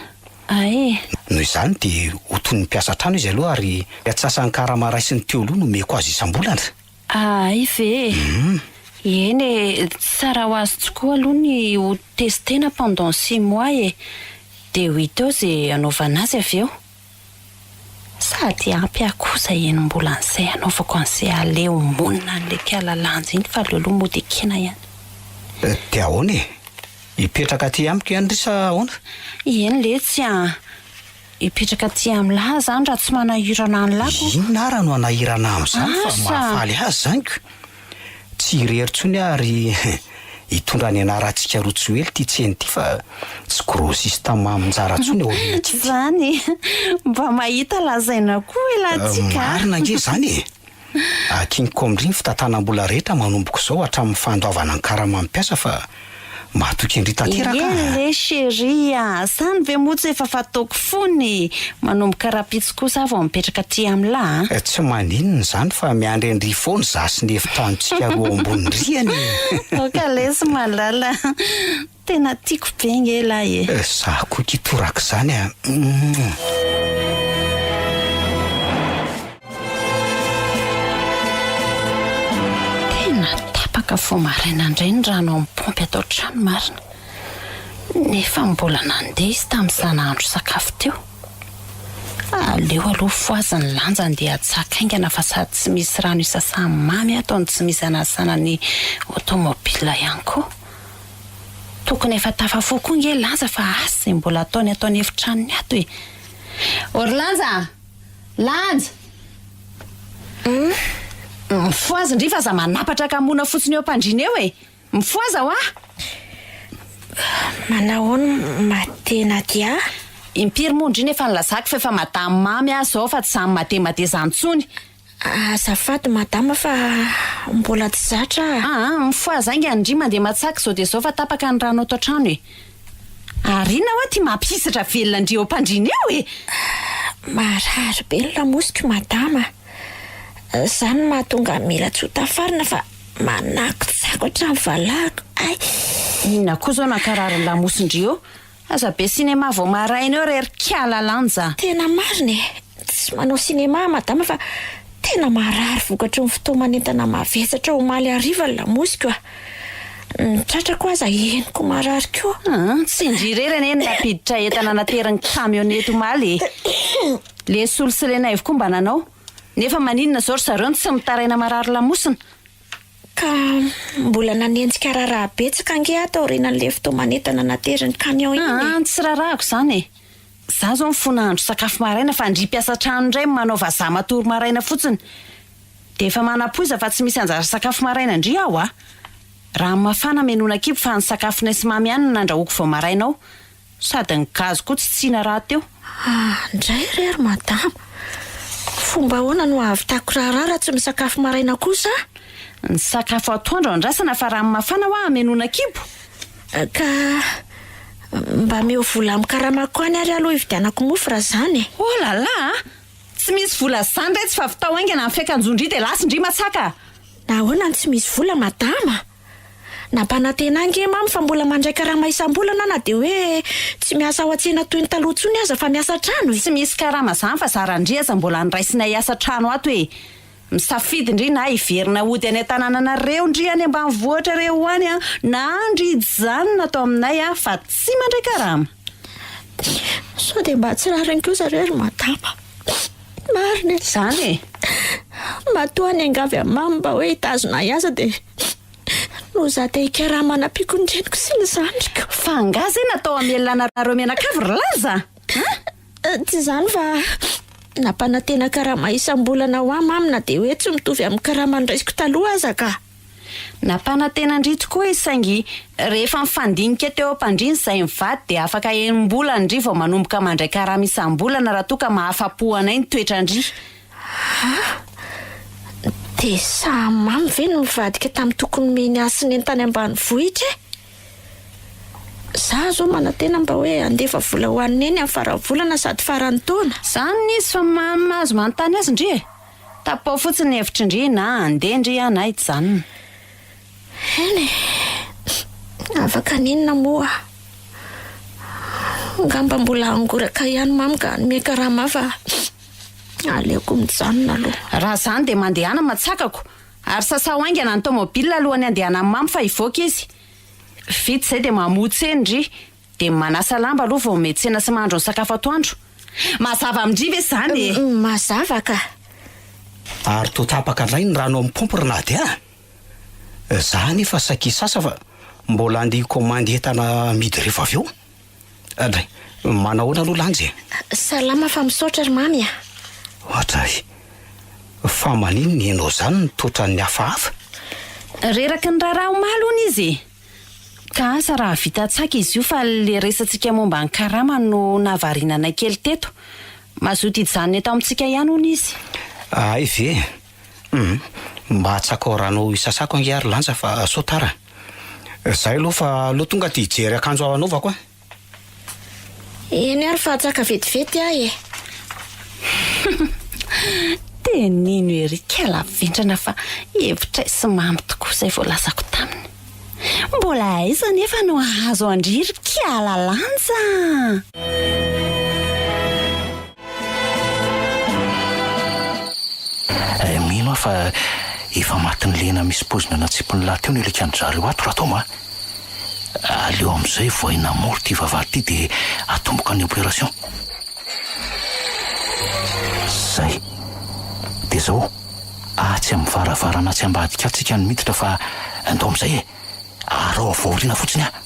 Speaker 6: noho izany dia ho toy ny mpiasa trano izy aloha ary atsasany karamaray sy ny teo aloha no meko azy isam-bolana.
Speaker 4: Ay ve eny tsara ho azy tokoa aloha ny ho testena pendant 6 mois dia 8 eo zay anaovana azy avy eo sady ampy akosa enim-bola an'izay anaovako an'izay aleo monina n'le kialalanja iny fa aleo aloha mody kena ihany.
Speaker 6: Dia ahoana hipetraka ty amiko ihany ry sa ahoana?
Speaker 4: Eny le tsy hipetraka ty amin'ny lahy zany raha tsy manahirana ny lako.
Speaker 6: Inona raha no anahirana amin'izany fa mahafaly azy zanyko tsy reritsony ary hitondra ny anarantsika roa tsy hoely ty tseny ty fa tsy grossiste maminjara tsony olona ty
Speaker 4: zany mba mahita lazaina koa elantsika
Speaker 6: marina nge zany akiniko amindriny fitantanam-bola rehetra manomboko zao hatramin'ny fandoavana ny karamampiasa fa matoky andry tanteraka.
Speaker 2: le chéria, zany ve motsy efa fataoko fony manomboka rapitsy kosa vao mipetraka ty am'la.
Speaker 6: Tsy maninona zany fa miandry andry foany za sy ny efitantsika roa ambony riany.
Speaker 2: Okalesy malala, tena tiako be nge lahy e.
Speaker 6: Za koa kitoraka zany a.
Speaker 2: Tapaka fo maraina indray ny rano amin'ny pompy atao trano marina. Nefa mbola nandeha izy tamin'ny sanandro sakafo teo. Aleo aloha foaziny lanja andeha atsakaingana fa sady tsy misy rano isasany mamy ataony tsy misy anasanany automobile ihany koa. Tokony efa tafafo koa nge lanja fa asy izay mbola ataony efitranony ato e. Orlanja! Lanja! Mifoaza ndry fa za manapatra ka mona fotsiny eo mpandrina eo e. Mifoaza ho ah!
Speaker 5: Manahoana matena dia?
Speaker 2: Impiry moa ndry nefa nilazako fa efa madamy mamy aho zao fa tsy samy mademade zany tsony.
Speaker 5: Azafady madama fa mbola tsy zatra.
Speaker 2: Mifoaza inga ndry mandeha matsaka zao de zao fa tapaka ny rano ato an-trano e. Arina hoe ty mampisatra velona ndry eo mpandrina eo e.
Speaker 5: Marary be ny lamosiko madama. Zany mahatonga mila tsy ho tafarina fa manako tsako hatramin'ny valako.
Speaker 2: Inona koa zao nankarary ny lamosindry eo? Aza be sinema vao maraina eo rery kiala lanja.
Speaker 5: Tena marina e. Tsy manao sinema madama fa tena marary vokatry ny fotoamanentana mavesatra omaly hariva ny lamosiko a. Tratrako aza henoko marary koa.
Speaker 2: Tsy indry rerany eny napiditra entana nateriny kamioneto omaly. Le solosilena ivy koa mba nanao. Nefa maninona zao ry zareo tsy mitaraina marary lamosina.
Speaker 5: Ka mbola nanenjika raraha betsaka nge atao renan'le fotoamanentana nateriny camion iny.
Speaker 2: Tsy rarahako zany e. Za zao mifona andro sakafo maraina fa ndry piasa trano indray manao vazaha matory maraina fotsiny. De efa manapoiza fa tsy misy anjara sakafo maraina ndry aho a. Raha mafana menona kipo fa ny sakafo nesy mamy ihany nandrahoako vao marainao. Sady ny gazo koa tsy tsina raha teo.
Speaker 5: Ndray rery madama. Fomba ahoana no ahavitako rarara tsy misakafo maraina kosa?
Speaker 2: Ny sakafo atoandro andrasana fa raha mafana hoa menona kibo.
Speaker 5: Ka mba meo vola amin'ny karamako any ary aloha ividianako mofo raha zany.
Speaker 2: Oh là là! Tsy misy vola zany re tsy fa vitao aingana amin'ny fiakanjondry de lasindry matsaka.
Speaker 5: Nahoana tsy misy vola madama? Nampanantena ange mamy fa mbola mandray karama isam-bolana na de hoe tsy miasa ao an-tsena toy ny taloha tsony aza fa miasa trano.
Speaker 2: Tsy misy karama zany fa zarandry aza mbola niraisinay hiasa trano ato e. Misafidy ndry na iverina ody any an-tanànanareo ndry any ambanivohitra reo hoany a na ndry ijanona atao aminay a fa tsy mandray karama.
Speaker 5: So de mba tsy rariny koa zareo ry madama. Marina
Speaker 2: zany e.
Speaker 5: Matoa ny angavy amamy mba hoe hitazona hiasa de no za te hikarama nampiako ny reniko sy ny zandriko.
Speaker 2: Fa angazy e natao amelana nareo menakavy ry laza.
Speaker 5: Tsy zany fa nampanantena karama isam-bolana ho amamina de hoe tsy mitovy amin'ny karama niraisiko taloha aza ka.
Speaker 2: Nampanantena ndry tokoa izy saingy rehefa mifandinika teo am-pandriny izay mivady de afaka enim-bola ndry vao manomboka mandray karama isam-bolana raha toa ka mahafa-po anay ny toetrandry.
Speaker 5: De sa mamy ve no mivadika tamin'ny tokony meny asiny entany ambanivohitra e? Za zao manantena mba hoe andefa vola ho aniny eny amin'ny faravolana sady farany taona.
Speaker 2: Zany izy fa mahazo manontany azy ndry e. Tapao fotsiny hevitry ndry na andeha ndry ana hijanona.
Speaker 5: Eny afaka ninona moa. Ngamba mbola angoraka ihany mamy ka ny karama fa aleoko mijanona aloha.
Speaker 2: Raha zany de mandehana matsakako. Ary sasao aingana ny tomobile alohany andehana amin'ny mamy fa ivoaka izy. Vita zay de mamotsy endry de manasa lamba aloha vao metsena sy mahandro ny sakafo atoandro. Mazava amindry ve zany e?
Speaker 5: Mazava ka.
Speaker 6: Ary to tapaka indray ny rano amin'ny pompy rinady a. Za nefa saky sasa fa mbola andeha komandy entana midy rehefa avy eo. Adray, manahoana aloha lanjy e?
Speaker 5: Salama fa misaotra ry mamy a.
Speaker 6: Atray, fa manino ny enao zany nitotra ny hafahafa.
Speaker 2: Reraky ny raharaha omaly hono izy. Ka asa raha vita tsaka izy io fa le resantsika momba ny karama no navarinanay kely teto. Mazoto hijanona eto amintsika ihany hono izy.
Speaker 6: Ay ve. Mba tsaka rano isasako ange ary lanja fa so tara. Zay aloha fa aloha tonga ty hijery akanjo ao anaovako a.
Speaker 5: eny ary fa tsaka vetivety ahy e.
Speaker 2: tenino ery kalaventrana fa hevitra sy mamy tokoa izay voalazako taminy. Mbola aiza nefa no azo andriry kiala lanja.
Speaker 3: Mino aho fa efa matin'ny lena misy pozina natsipony lahy teo ny elekandry ato raha toma. Aleo amin'izay voainamory ty vavahady ty dia atomboka ny opération. Zay dia zao tsy amin'ny varavarana tsy ambadika atsika ny miditra fa andao amin'izay arao avaoriana fotsiny aho.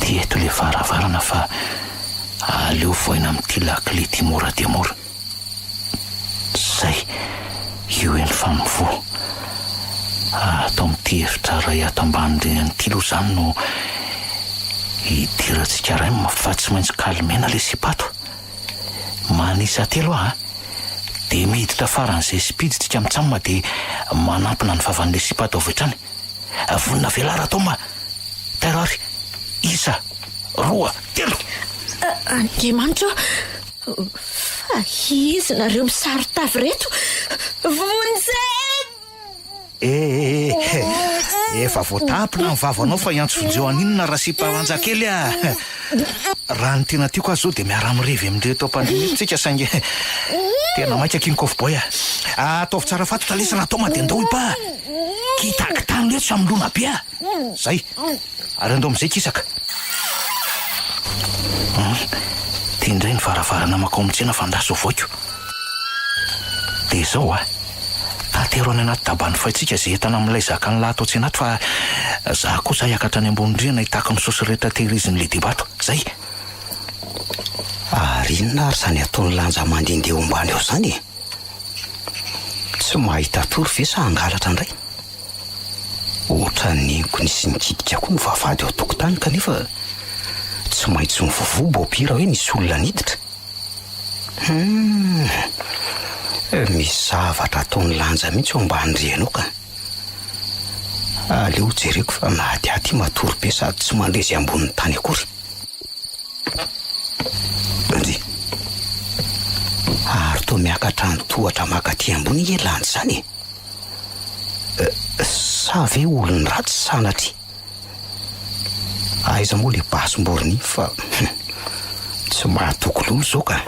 Speaker 3: Ty eto le varavarana fa aleo voaina amin'ity lakile ty mora dia mora. Zay io eny famivo atao amin'ity efitra ray ato ambaninyity loha zany no hidirantsika ray fa tsy maintsy kalimena le sipato. Manisa telo dia miditra faran'izay spiditsika mitsamma dia manampina ny vavan'le sipato avy hatrany. Vonina velara tao ma terary 1 2 3.
Speaker 5: Andriamanitra, fa izy nareo misaritavy reto vonjeny.
Speaker 3: Efa voatapina ny vavanao fa iantsonjeo aninona raha sipa manjakely a. Raha ny tena tiako azy zao dia miara mirevy amin'ireo ampandrimitsika saingy tena maika kinikofo boy ataovy tsara fatotra lesy raha tao dia andao ipa kitakitany leto sa milona be zay ary andao amin'izay kisaka. Tia indray ny varavarana makao amintsena fandaso voiko dia zao tatero any anaty dabany faitsika zay entana amin'ilay zaka ny lahy atao tsy anaty fa za kosa hiakatra any ambonindrina hitako ny sosy rehetra tehiriziny dibato zay.
Speaker 6: Ary inona ary zany ataony lanja mandindeha ombany eo zany e? Tsy mahita tory ve sa hangalatra indray? Ohatra neniko nisy nikidika koa ny vavahady eo tokotany kanefa tsy maintsy mivovobo opira hoe nisy olona niditra. Misy zavatra ataony lanja mihitsy eo ambany-rihana ka. Aleo jereko fa nahadiaty matory be sady tsy mandrezy ambonin'ny tany akory. Andy, ary toa miakatra ny tohatra makaty ambony nge lanjy zany. Sa ve olony ratsy sanatry? Aiza moa le basom-boriny fa tsy mahatoko lolo zao ka.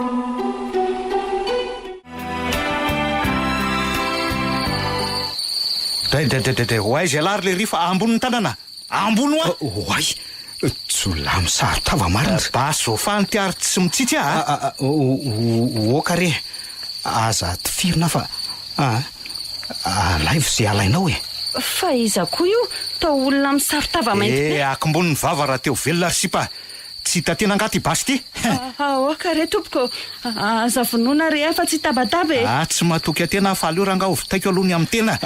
Speaker 3: Hoay zay lary le rifa amboniny tanàna ambony oa.
Speaker 6: Hoay tsola misarotava marina.
Speaker 3: Baso fa ny tiary tsy mitsitsy
Speaker 6: oka re aza tifirina fa alaivo zay alainao e.
Speaker 2: Fa iza koa io tao olona misarotava mainty.
Speaker 3: Akimboniny vava raha teo velona sipa tsy hita tena angaty basy ty.
Speaker 2: Oka re tompoko aza vonoina re fa tsy tabataba e.
Speaker 3: Tsy matoky atena fa aleo ranga ovitaiko alohany amin'ny tena.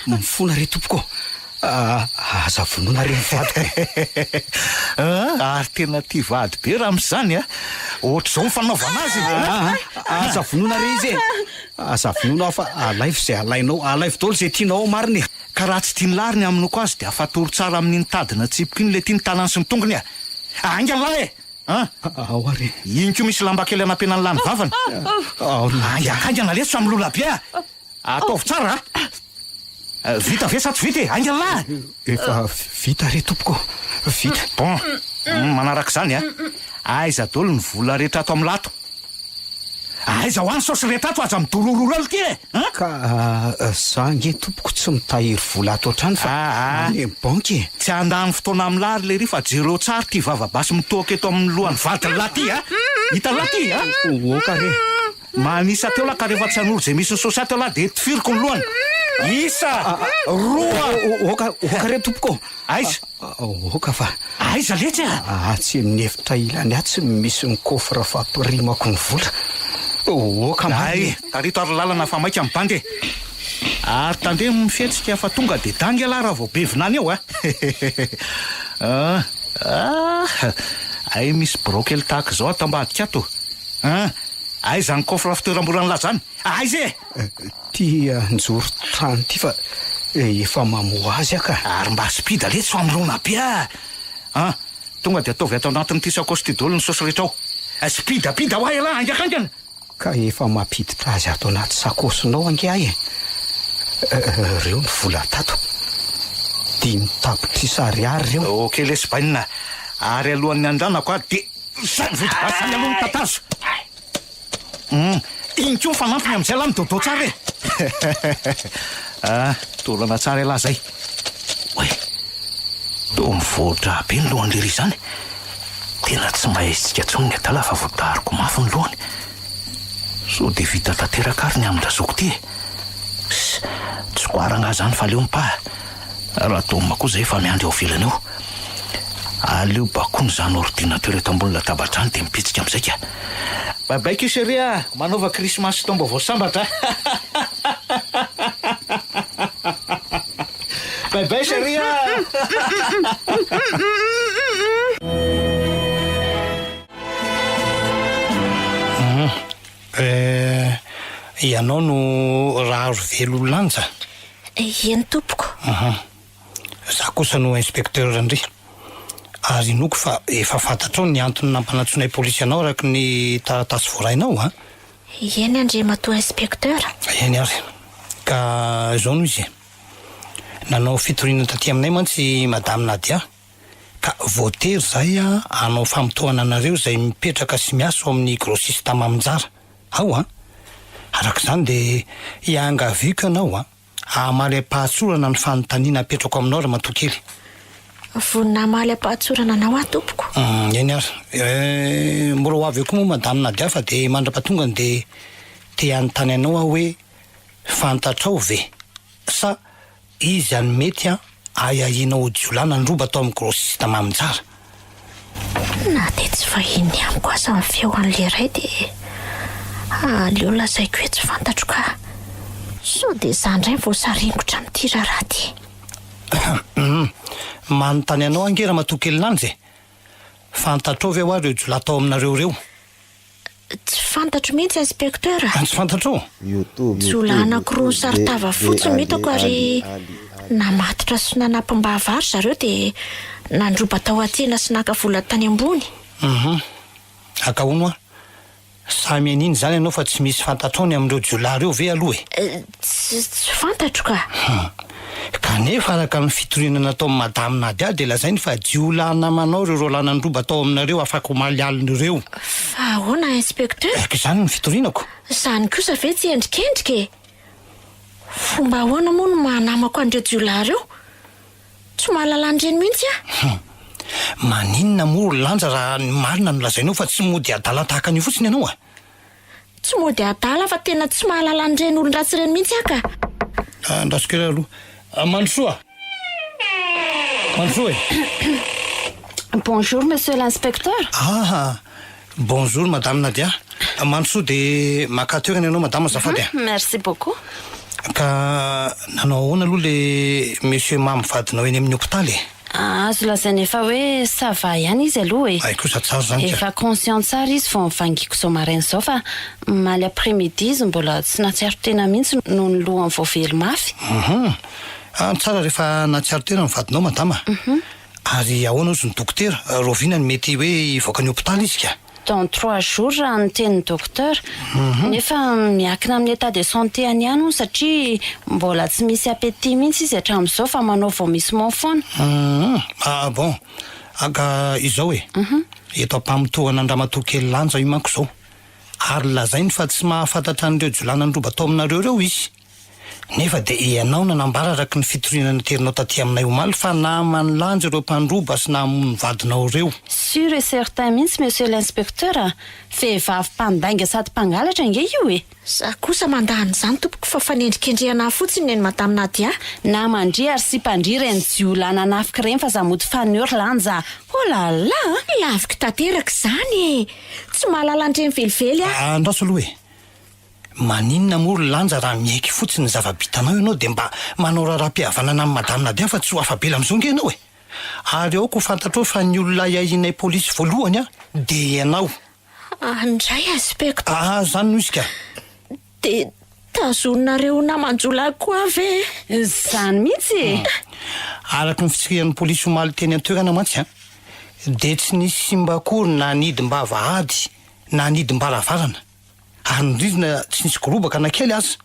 Speaker 6: Mifona re tompoko. Aza vonoina re mivadiko.
Speaker 3: Ary tena ty vady be raha amin'izany ohatr'izao mifanaovana azy.
Speaker 6: Aza vonoina re izy e. Aza vonoina fa alaivo zay alainao, alaivo daholo zay tianao mariny.
Speaker 3: Ka raha tsy tiany lariny aminoko azy dia afatory tsara amin'iny tadina tsipika iny le tiany tanany sy ny tongony Ainga lahy
Speaker 6: Aoare.
Speaker 3: Iny koa misy lamba kely anampiana ny lany vavany. Aingana leso amin'ny lola be ataovy tsara vita ve sa tsy vita ainga lahy.
Speaker 6: Efa vita re tompoko. Vita.
Speaker 3: Bon, manaraka izany aiza daholo ny vola rehetra ato amin'ny lato. Aiza ho any saosy rehetra ato aza midorororalo ke
Speaker 6: ka za nge tompoko tsy mitahiry vola ato an-trano fa ny banky.
Speaker 3: Tsy andany fotoana amin'ny lary le ry fa jereo tsara ty vavabasy mitoaka eto amin'ny lohan'ny vady laty hita laty
Speaker 6: oka re
Speaker 3: manisa teo la ka rehefa tsy hanoro zay misy ny saosy ato la de tifiriko ny lohany. Isa roa
Speaker 6: oka re tompoko.
Speaker 3: Aiza
Speaker 6: oka fa
Speaker 3: aiza letsy
Speaker 6: tsy minefitra ilany tsy misy ny kofra fampirimako ny vola. Oka
Speaker 3: ay tarito ary lalana fa maika mibandy ary tandre mifetsika fa tonga de dangy ala raha vao bevinany eo ay misy brokely tahaka zao atambadika ato aiza ny kofra fitoeram-borany lazany aiza
Speaker 6: ty anjoro trano ty fa efa mamoa azy aka
Speaker 3: ary mba spida le tsy amrona be tonga de ataovy atao anatin'ity sakostidolo ny sosy rehetra ao spidapida ho ela angakangana
Speaker 6: ka efa mampiditra azy ato anaty sakosinao angiahy reo ny vola tato 5 tapitrisa ariary reo
Speaker 3: oke lesy bainina ary alohan'ny andranako a de asany aloha ny tatazo iny ko fanampiny am'izay la midodô tsara tolana tsara elahy zay oe to mivoatra be ny lohan'lery izany tena tsy mahaisytsika tsony ny atala fa voadariko mafy ny lohany so de vita tanteraka ary ny amindrazoko ty tsy koaranga zany fa leo mipa raha tomma koa zay fa miandry eo vilana eo aleo bakony zany ordinateur eto ambony latabatrany de mipitsika am'izay ka babaiko seria manaova krismasy tomba voasambatra baibay seria
Speaker 7: ianao no raha aro velo lanja
Speaker 5: eny tompoko
Speaker 7: za kosa no inspecteur andry ary noko fa efa fantatrao ny antony nampanantsonay polisy anao araky ny taratasy voarainao
Speaker 5: eny andre matoa inspecteur
Speaker 7: eny ary ka zao noho izy nanao fitoriana taty aminay mantsy madame Nadia ka voatery zay anao famitohana anareo zay mipetraka sy miaso amin'ny grossiste maminjara ao arak'izany de iangaviko anao amaly apahatsorana ny fanontaniana apetrako aminao raha matokely
Speaker 5: vonina amaly apahatsorana anao tompoko
Speaker 7: eny ary mbola ho avy eo koa moa madame Nadia fa de mandra-patongany de te anontany anao hoe fantatrao ve sa izy any mety ayahinao jiolana ny roba atao amin'ny grossiste maminjara
Speaker 5: na de tsy vahiny amiko aza ny feo an'le ray de aleo lazaiko hoe tsy fantatro ka so de zany ray voasaringotra amin'ity raharaha ty
Speaker 7: manontany anao angera matokely lany fantatrao ve ho ary reo jola atao aminareo reo
Speaker 5: tsy fantatro mihitsy inspecteur
Speaker 7: tsy fantatrao
Speaker 5: jola anakiroa ny saritava fotsiny hitako ary namatitra sy nanapam-bahavary zareo de nandroba tao atsena sy naka vola tany ambony
Speaker 7: akahono samy aniny zany ianao fa tsy misy fantatrao ny amin'ireo jola reo ve aloha
Speaker 5: tsy fantatro ka
Speaker 7: kanefa araka ny fitoriana natao amin'ny madame Nadia de lazainy fa jiola namanao reo rolanandroba atao aminareo afaka omaly alin'ireo
Speaker 5: fa ahoana inspecteur
Speaker 7: zany ny fitorianako
Speaker 5: zany kosa ve tsy endrikendrika fomba ahoana moa no manamako an'ireo jiola reo tsy mahalala andreny mihitsy
Speaker 7: maninona moa lanja raha ny marina no lazainao fa tsy mody adala tahaka an'io fotsiny ianao
Speaker 5: tsy mody adala fa tena tsy mahalala andreny olon-dratsy reny mihitsy
Speaker 7: andrasokely aloha Mandrosoa Mandrosoa
Speaker 4: Bonjour monsieur l'inspecteur
Speaker 7: bonjour madame Nadia Mandrosoa de makatoerana ianao madame azafady
Speaker 4: merci beaucoup
Speaker 7: ka nanao ahoana aloha le monsieur mamivadinao eny amin'ny hôpitaly
Speaker 4: azo lazainy efa hoe sava ihany izy aloha
Speaker 7: ay kosa tsara zany
Speaker 4: efa conscient tsara izy vao mivangiko zao marainy zao fa maly après-midi izy mbola tsy natsiaro tena mihitsy noho ny lohany vao velo mafy
Speaker 7: tsara rehefa natsiaro tena mivadinao madama ary ahoana ozy ny dokotera rovinany mety hoe hivoaka ny hôpitaly izy ka
Speaker 4: dans 3 jours raha ny tenin'ny docteur nefa miakina amin'ny état de santé any ihany satria mbola tsy misy appétit mihitsy izy hatramin'izao fa manao vomissement foana
Speaker 7: bon aga izao eto ampamitohana andramatoakely lanja io manko zao ary lazainy fa tsy mahafantatra an'ireo jolana androba atao aminareo reo izy nefa de ianao nanambara araky ny fitoriana naterinao taty aminay omaly fa namany lanja ireo mpandroba sy namony vadinao reo
Speaker 4: sûr et certain mihitsy monsieur l'inspecteur vehivavy mpandainga sady mpangalatra nge io
Speaker 5: za kosa mandahany zany tompoko fa fanendrikendrehana fotsiny eny madame Nadia
Speaker 4: na mandry ary sy mpandry reny jiolana nafika reny fa za mody faneur lanja oh là là
Speaker 5: laviko tanteraka zany tsy mahalala andreny velively
Speaker 7: andraso aloha maninona moa lanja raha miaiky fotsiny zava-bitanao ianao de mba manao raha-pihavanana amin'ny madame Nadia fa tsy ho afabela am'izao nge ianao ary ao ko fantatrao fa ny olona iahinay polisy voalohany de ianao
Speaker 5: andray inspecteur
Speaker 7: zany noho izy ka
Speaker 5: de tazonareo namanjolay koa ve
Speaker 2: zany mihitsy
Speaker 7: araky ny fitsirian'ny polisy omaly teny an-toerana mantsy a de tsy nisy simba akory na nidim-ba vahady na nidim-baravarana ary nydridina tsy nisy gorobaka na kely aza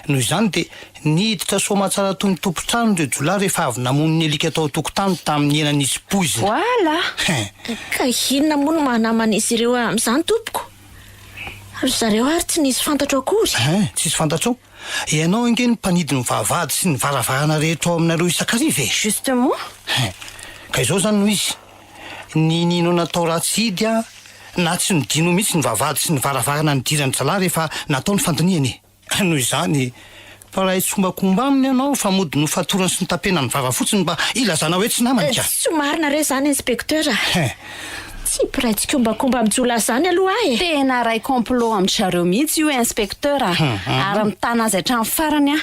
Speaker 7: noho izany de niditra somatsara toy ny tompotrano ndreo jolay rehefa avy namono ny alika atao tokotany tamin'ny enanisy poiziny
Speaker 2: voilà
Speaker 5: ka inona moa no mahanaman'izy ireo amin'izany tompoko ry zareo ary tsy nisy fantatra akory
Speaker 7: tsisy fantatrao ianao ange ny mpanidi ny vavahady sy ny varavarana rehetra ao aminareo isan-kariva e
Speaker 2: justement
Speaker 7: ka izao zany noho izy ninino natao ratsidy a na tsy nodino mihitsy ny vavahady sy ny varavarana nidirany zalahy rehefa natao ny fandiniany noho izany parahay tsombakomba aminy ianao fa mody no fatorany sy ny tapena ny vava fotsiny mba ilazana hoe tsy namany ka
Speaker 5: tsy marina re zany inspekteur tsy piraitsykombakomba mijolay zany aloha e
Speaker 2: tena ray complot amin'ny zareo mihitsy io inspekteur ary mitana azy hatramin'ny farany a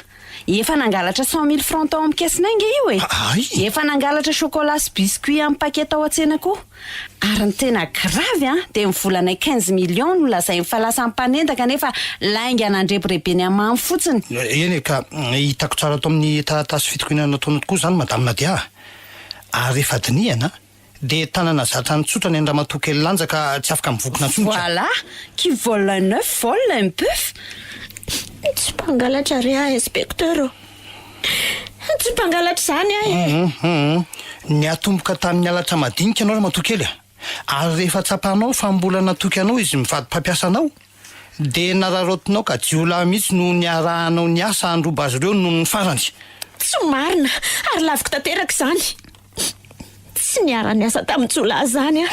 Speaker 2: efa nangalatra 100 000 francs tao amin'ny kesina inge io e efa nangalatra chocolat sy biscuit amin'ny paquet ao an-tsena koa ary ny tena gravy a de mivolana 15 millions no lazay fa lasa mpanendaka nefa lainga nandrebirebeny amamy fotsiny
Speaker 7: eny ka hitako tsara ato amin'ny taratasy fitokonana nataony tokoa zany madame Nadia ary rehefa diniana de tanana zatra ny tsotra ny andramatoa lanja ka tsy afaka mivokona tsony
Speaker 2: voilà qui vole un œuf vole un bœuf
Speaker 5: tsy mpangalatra re inspekteur tsy mpangalatra zany
Speaker 7: ny atomboka tamin'ny alatra madinika anao ramatoa kely ary rehefa tsapanao fa mbola natoky anao izy mivady mpampiasa anao de nararotinao ka jiolahy mihitsy no niarahanao ny asa androba azy ireo noho ny farany
Speaker 5: tsy marina ary laviko tanteraka zany tsy niara-ny asa tamin'ny jolahy zany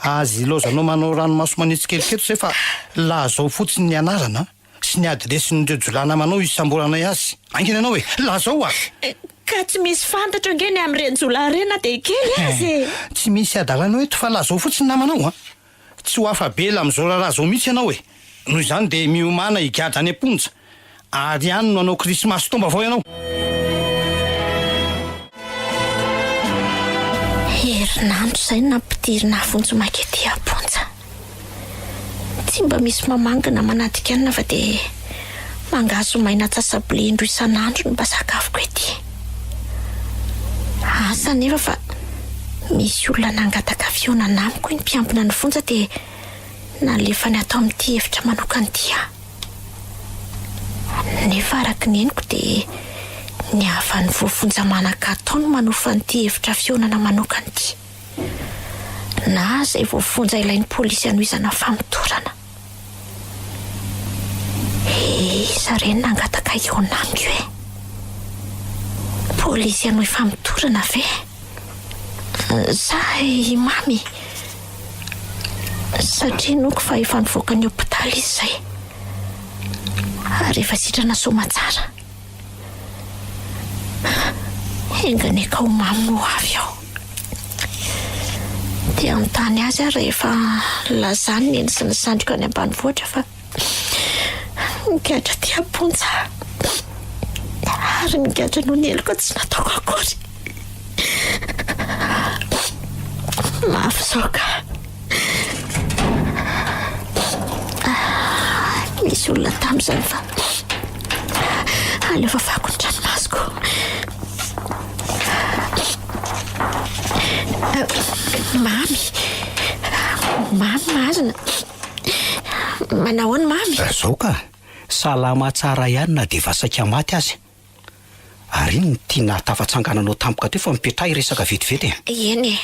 Speaker 7: azy ilozanao manao ranomaso manitsy keliketo zay fa lazao fotsiny ny anarana sy ny ady lesin'ireo jolahy namanao isamboranay azy angeny anao hoe lazao
Speaker 5: ka tsy misy fantatra ngeny amin'ireny jolahy rena de kely azy
Speaker 7: tsy misy adalana hoe to fa lazao fotsiny namanao tsy ho afabela am'izao raha zao mihitsy ianao e noho izany de miomana higadra any amponja ary ihany no anao krismasy tomba avao ianao
Speaker 5: herinandro zay nampidirina afonjomaka ety amponja tsy mba misy mamangana manadika anina fa de mangazo maina tsasabile indro isan'andro no mba sakafoko ety asa nefa fa misy olona nangataka fionana amiko ny mpiampina ny fonja de nalefany atao amin'ity hevitra manokany tia nefa araky ny henoko de ny havan'ny voafonja manaka atao no manofa nyity hevitra fionana manokany ity na zay voafonja ilain'ny polisy anoizana famitorana iza reny nangataka iona amiko e polisy anohy famitorana ve zay mamy satria noko fa efa nivoaka ny hopitaly izy zay ary efa sitrana somatsara engany eka ho mamy no avy ao dia amintany azy a rehefa lazany neny sy nisandrika any ambanivohitra fa mikatra ty amponja ary mikatra no ny eloko tsy nataoko akory mafy zao ka misy olona tam'izany fa alefa fako ny tranomasoko mamy mazina manao any mamy
Speaker 6: zao ka salama tsara ihany na de vasaka maty azy ary iny tiana tafatsangananao tampoka teo fa mipetrahy resaka vetivety
Speaker 5: eny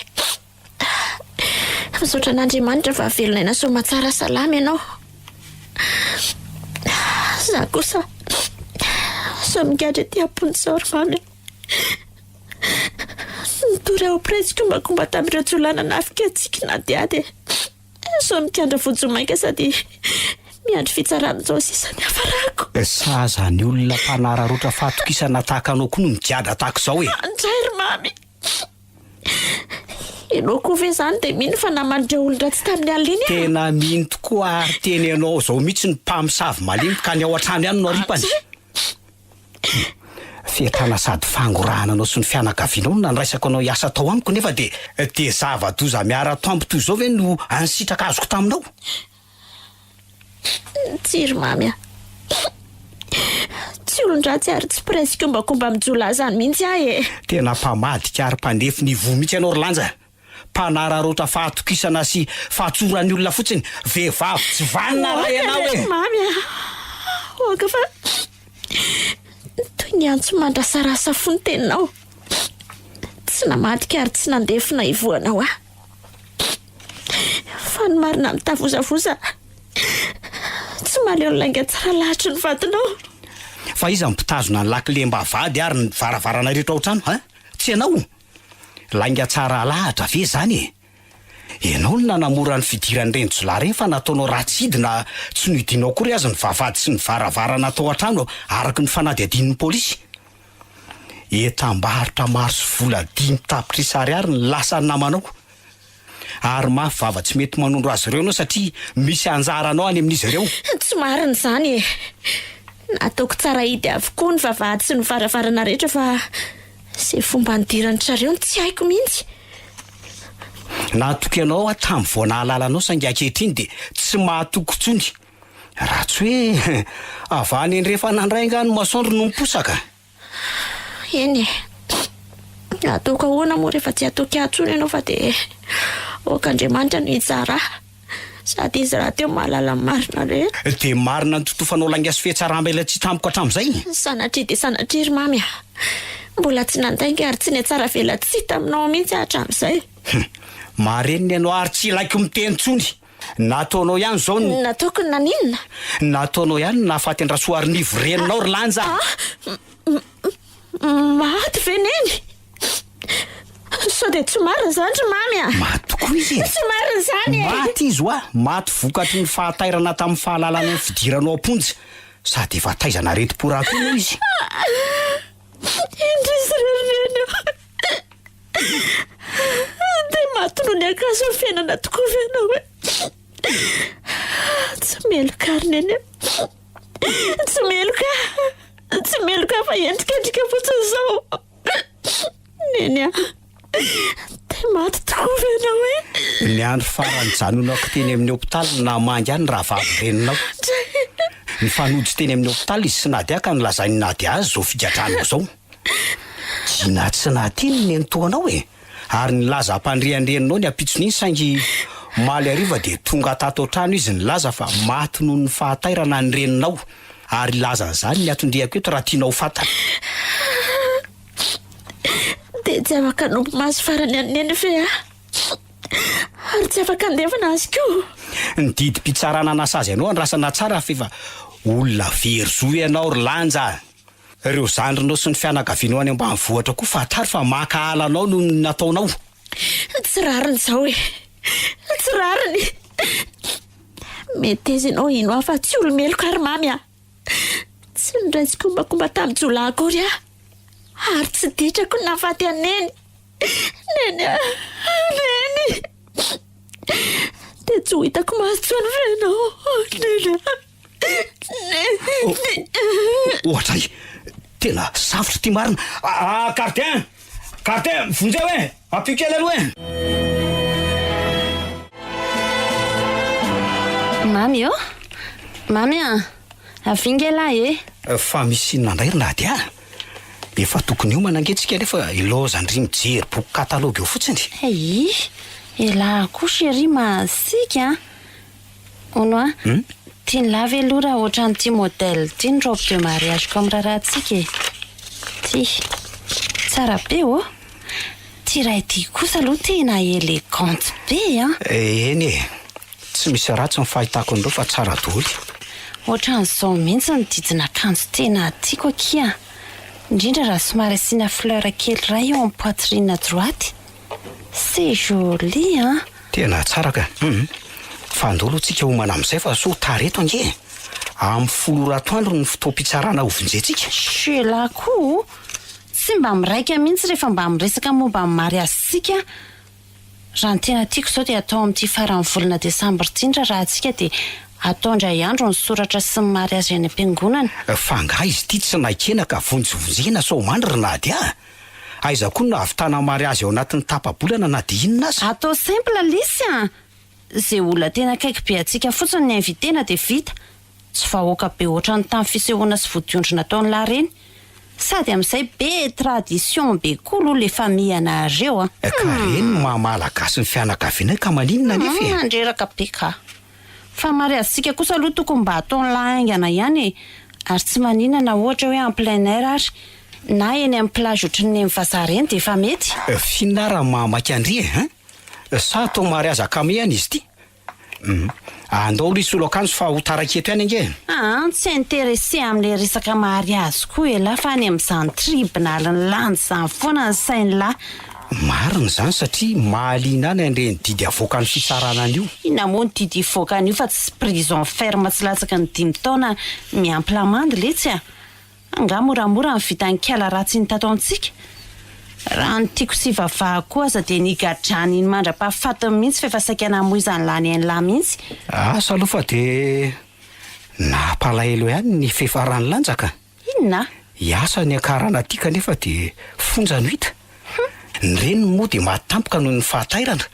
Speaker 5: misaotra n'Andriamanitra fa velona ina somatsara salama ianao za kosa so mikatra ty amponja ry mamy nitory ao piraitsykombakomba tamin'ireo jolana nafika atsika na diady so mikandra vojomaika sady miandry fitsarana zao sisany hafarako
Speaker 6: saza ny olona mpanararotra fatokisana tahaka anao koa no mijiada tahaka zao e
Speaker 5: andray ry mamy enao koa ve zany de mino fa namandreo olona tsy tamin'ny aliny
Speaker 6: tena mino tokoa ary teny anao zao mihitsy ny mpamosavy malemy ka ny ao an-trano ihany no aripany fiatana sady fangorahananao sy ny fianakavianao no nandraisako anao hiasa tao amiko nefa de zava-doza miara tampo toy zao ve no ansitraka azoko taminao
Speaker 5: tsiry mamy tsy olon-dratsy ary tsy presy kombakomba mijolà zany mihitsy ahy e.
Speaker 6: Tena mpamadika ary mpandefy ny vo mihitsy ianao Rolanja. Mpanararotra fahatokisana sy fahatsoran'ny olona fotsiny. Vehivavy tsy vanina raha ianao e.
Speaker 5: Mamy oka fa toy ny antso mandrasarasa fony teninao. Tsy namadika ary tsy nandefina ivoanao ah. Fa ny marina mitavozavoza tsy maleo lainga tsara lahatra ny vatinao.
Speaker 6: Fa iza mpitazona ny lakilemba vady ary ny varavarana rehetra ao trano ha? Tsy ianao. Lainga tsara lahatra ve zany e? Ianao no nanamora ny fidiran'ny renjolary fa nataonao ratsid na tsy nohidinao kory azy ny vavady sy ny varavarana atao an-trano araky ny fanadihadian'ny polisy. Etam-baharitra maro sy vola 5 tapitrisa ariary ny lasa ny namanao. Ary mafy vava tsy mety manondro azy ireo anao satria misy anjaranao any amin'izy ireo.
Speaker 5: Tsy marina zany e. Nataoko tsara hidy avokoa ny vavahady sy ny varavarana rehetra fa se fomba nidirany tsareo tsy haiko mihitsy.
Speaker 6: Nahatoky ianao tamin'ny vao nahalalanao saingy ankehitriny de tsy mahatoky tsony. Raha tsy hoe avany eny rehefa nandrainga ny masoandro no miposaka.
Speaker 5: Eny e. Nataoko ahoana moa rehefa tsy hatoky atsony ianao fa de Ok'Andriamanitra no hitsara. Sady izy raha teo mahalala marina rehetra.
Speaker 6: De marina ny totofanao lainga sy fihetsaramba ilay tsy tampoka hatramin'izay.
Speaker 5: Sanatria de sanatria ry mamy ah. Mbola tsy nandainga ary tsy netsara vela tsy hita aminao mihitsy hatramin'izay.
Speaker 6: Mareniny ianao ary tsy ilaiko miteny tsony. Nataonao ihany zao ny
Speaker 5: nataoko naninona?
Speaker 6: Nataonao ihany ny nahafaty andrasoary ny vorenonao Rolanja.
Speaker 5: Maty veneny. Sao de tsy marina zany ry mamy ah.
Speaker 6: Maty tokoa izy e.
Speaker 5: Tsy marina zany e.
Speaker 6: Maty izy hoa. Maty vokatry ny fahatairana tamin'ny fahalalana ny fidiranao am-ponja. Sady efa taizana reti-porako io izy.
Speaker 5: Indrisy rereno. De maty noho ny akazo ny fiainana tokoa venao e. Tsy meloka ary neny. Tsy meloka. Tsy meloka fa endrikendrika fotsiny zao. Neny ah. De maty tokoa venao e.
Speaker 6: Ny andro farany janonako teny amin'ny hôpitaly na mangy any raha vavy reninao. Ny fanoditsy teny amin'ny hôpitaly izy sy nady aka ny lazainy nady azy zao figatranao zao. Tsy na tsy natiny ny entoanao e. Ary ny laza ampandriandreninao ny apitson'iny saingy maly ariva de tonga tato trano izy ny laza fa maty noho ny fahatairana ny reninao. Ary lazan'izany ny atondriako eto raha tianao fantana.
Speaker 5: De tsy afaka nompo maso farany aneny fe ah. Ary tsy afaka andefana azy koa.
Speaker 6: Ny didim-pitsarana anasazy ianao andrasana tsara fefa olona verozo ianao Rolanja. Ireo zandrinao sy ny fianakavianao any ambanivohitra koa fatary fa makahala anao no nataonao.
Speaker 5: Tsy rariny zao e. Tsy rariny. Mety izy ianao ino afa tsy olomeloka ary mamy ah. Tsy niraitsy kombakomba tamin'ny jola akory ah. Ary tsy ditrako ny nafaty aneny. Neny ah. Neny. De tsy ho hitako mahatsony venao. Neny ah.
Speaker 6: Ohatray, tena safotra ty marina. Cardin, Cardin, vonjeo e, apio kely aloha e.
Speaker 4: Mamy oh. Mamy ah. Avingelahy e.
Speaker 6: Fa misy nandray ry nady ah. Efa tokony io manangetsika nefa ilozany ry mijery boky katalogy eo fotsiny.
Speaker 4: Hey, ela koa chérie masika. Ono ah. Tiany lava aloha raha ohatran'ny ty modèle ty ny robe de mariage comme raharantsika e. Ty tsara be oh. Ty raha ity kosa aloha tena élégante be ah.
Speaker 6: Eny e. Tsy misy ratsy ny fahitako an'ireo fa tsara daholo.
Speaker 4: Ohatran'izao mihitsy ny didina akanjo tena tiako akia. Indrindra raha somary asiana fleur kely ray eo amin'ny poitrine droite. C'est joli hein.
Speaker 6: Tena tsara ka. Fandolo tsika homana amin'izay fa so tareto ange. Amin'ny 10 ratoandro ny fotoam-pitsarana ovonjetsika.
Speaker 4: Shela koa. Tsy mba miraika mihitsy rehefa mba miresaka momba ny mariazysika. Raha ny tena tiako zao dia atao amin'ity faran'ny volana desambra indrindra raha tsika de atao indray andro ny soratra sy ny mariazy any am-piangonana.
Speaker 6: Fa nga izy ity tsy naikena ka vonjovonjena sao mandry nady ah. Aiza koa no ahavitana mariazy ao anatin'ny tapa-bolana na dia inona azy.
Speaker 4: Atao simple lisy ah. Zay olona tena akaiky be atsika fotsiny ny invitena de vita.
Speaker 2: tsy vahoaka be oatra ny tamin'ny fisehoana sy vodiondrona taony lareny sady amin'izay be tradition be koa aloha le famihanareo a
Speaker 6: ka reny mahamalagasy ny fianakaviana ka maninona nefa
Speaker 2: andreraka be ka fa mariazitsika kosa aloha tokony mba ataony lahaingana ihany e ary tsy maninana ohatra hoe en plein air ary na eny amin'ny plage ohatrin'ny amin'ny vazaha reny de efa mety
Speaker 6: finara mamaka andria sa atao mariaza kamy ihany izy ty andao lisy olo akanjo fa ho taraketo ihany ange
Speaker 2: tsy intéressé amin'le resaka mariazy koa ela fa any amin'izany tribunal ny landy zany foana ny sainy lahy
Speaker 6: marina zany satria mahaliana any andreny didy avoaka ny fisarana an'io
Speaker 2: ina moa ny didy ivoaka an'io fa tsy prison ferme tsy latsaka ny 5 taona miamplamande letsy a anga moramora ny vita ny kiala ratsy ny tato antsika raha ny tiako sy vavaha koa aza dia nigadrany iny mandra-pahafatiny mihitsy fa efa saika namoy izany lahy ny hainy lahy mihitsy
Speaker 6: asa aloha fa dia napalahelo ihany ny fefarany lanjaka
Speaker 2: inona
Speaker 6: iasa ny akarana tia kanefa dia fonja no hita ny reny moa dia matampoka noho ny fahatairana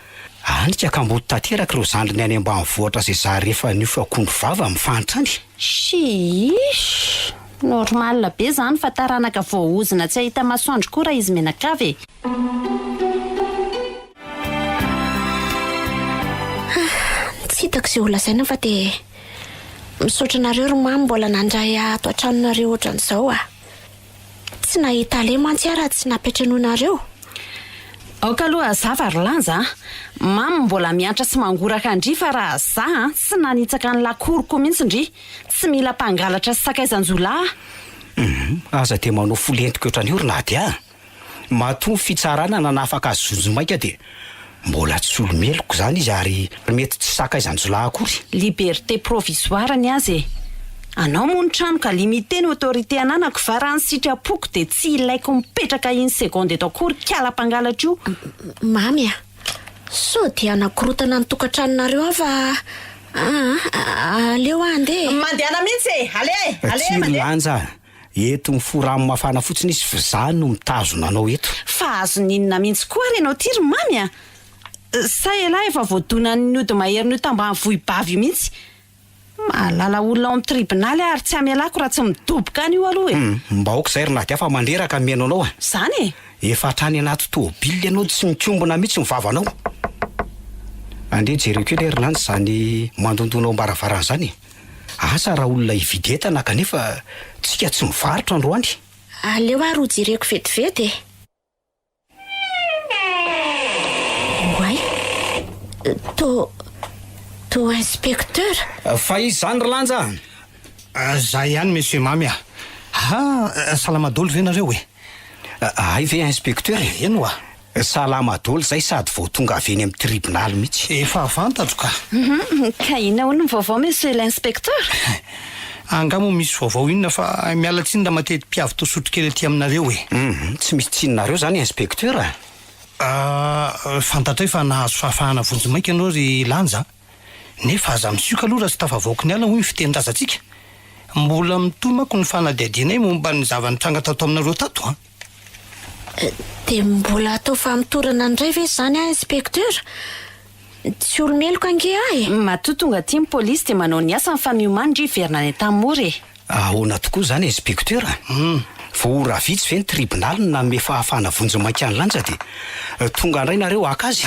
Speaker 6: andrika ka mbo tanteraka ireo zandriny any ambanivohitra izay za rehefa nio akondro vava amin'ny fantrany
Speaker 2: shish normal be zany fa taranaka voaozina tsy ahita masoandro koa raha izy menakavy
Speaker 5: tsy hitako izay olazaina fa dia misaotra nareo romamy mbola nandray ato an-tranonareo ohatran'izao tsy nahita le mantsy raha tsy napetranonareo
Speaker 2: aoka aloha zava rolanja mamy mbola miantra sy mangoraka andry fa raha za tsy nanitsaka ny lakoroko mihitsy ndry tsy mila mpangalatra sy sakaizanjolahy
Speaker 6: aza dia manao folentiko ohatrany orinady mato fitsarana nanafaka azy zonjomaika dia mbola tsy olomeloko zany izy ary mety tsy sakaizanjolahy akory
Speaker 2: liberté provisoire ny azy anao moa ny trano ka limité ny autorité ananako fa raha ny sitrapoko dia tsy ilaiko mipetraka iny seconde eto akory kala-pangalatra io
Speaker 5: mamy so dia anakorotana ny tokantranonareo fa aleo andeha
Speaker 2: mandeana mihitsy
Speaker 6: tsy lanja eto miforamo mafana fotsiny izy fa za no mitazona anao eto
Speaker 2: fa azo ninona mihitsy koa ary anao tiry mamy sa ela efa voadonany ody mahery nio tambany vohibavy io mihitsy mahalala olona ao amin'ny tribunaly ary tsy amelako raha tsy midoboka any io aloha
Speaker 6: mba aoka izay rinady afa mandreraka miaino anao
Speaker 2: zany
Speaker 6: efa hatrany anaty tôbily ianao tsy mikombona mihitsy mivavanao andeha jereko eo le rinany zany mandondonao mbaravarana zany asa raha olona hividetana kanefa tsika tsy mivarotra androany
Speaker 5: aleo ary ho jereko vetivety oay to inspecteur
Speaker 6: fa izy zany rilanja
Speaker 7: za ihany monsieur mamy salamadolo ve nareo
Speaker 6: ay ve inspecteur
Speaker 7: eno
Speaker 6: salamadolo zay sady vao tonga avy eny amin'ny tribunaly mihitsy
Speaker 7: efa fantatro ka
Speaker 2: ka ina hono ny vaovao monsieur l'inspecteur
Speaker 7: angamo misy vaovao inona fa miala tsinona matety mpiavy tosotro kely aty aminareo
Speaker 6: tsy misy tsinonareo zany inspecteur
Speaker 7: fantatra hoe fa nahazo fahafahana vonjomaika ianao ry lanja nefa aza misioka aloha raha sy tafavaoko ny ala hoy ny fitenin-drazantsika mbola mitoy mako ny fanadihadianay momba ny zavanitranga tato aminareo tato
Speaker 5: dia mbola atao famitorana indray ve zany inspecteur tsy olomeloka ange
Speaker 2: matoa tonga ty ny polisy dia manao ny asa ny famiomandry iverina ny tamory
Speaker 6: ahoana tokoa zany inspecteur vo raha vitsy ve ny tribunaly nanome fahafahana vonjomaika any lanja dia tonga indray nareo aka azy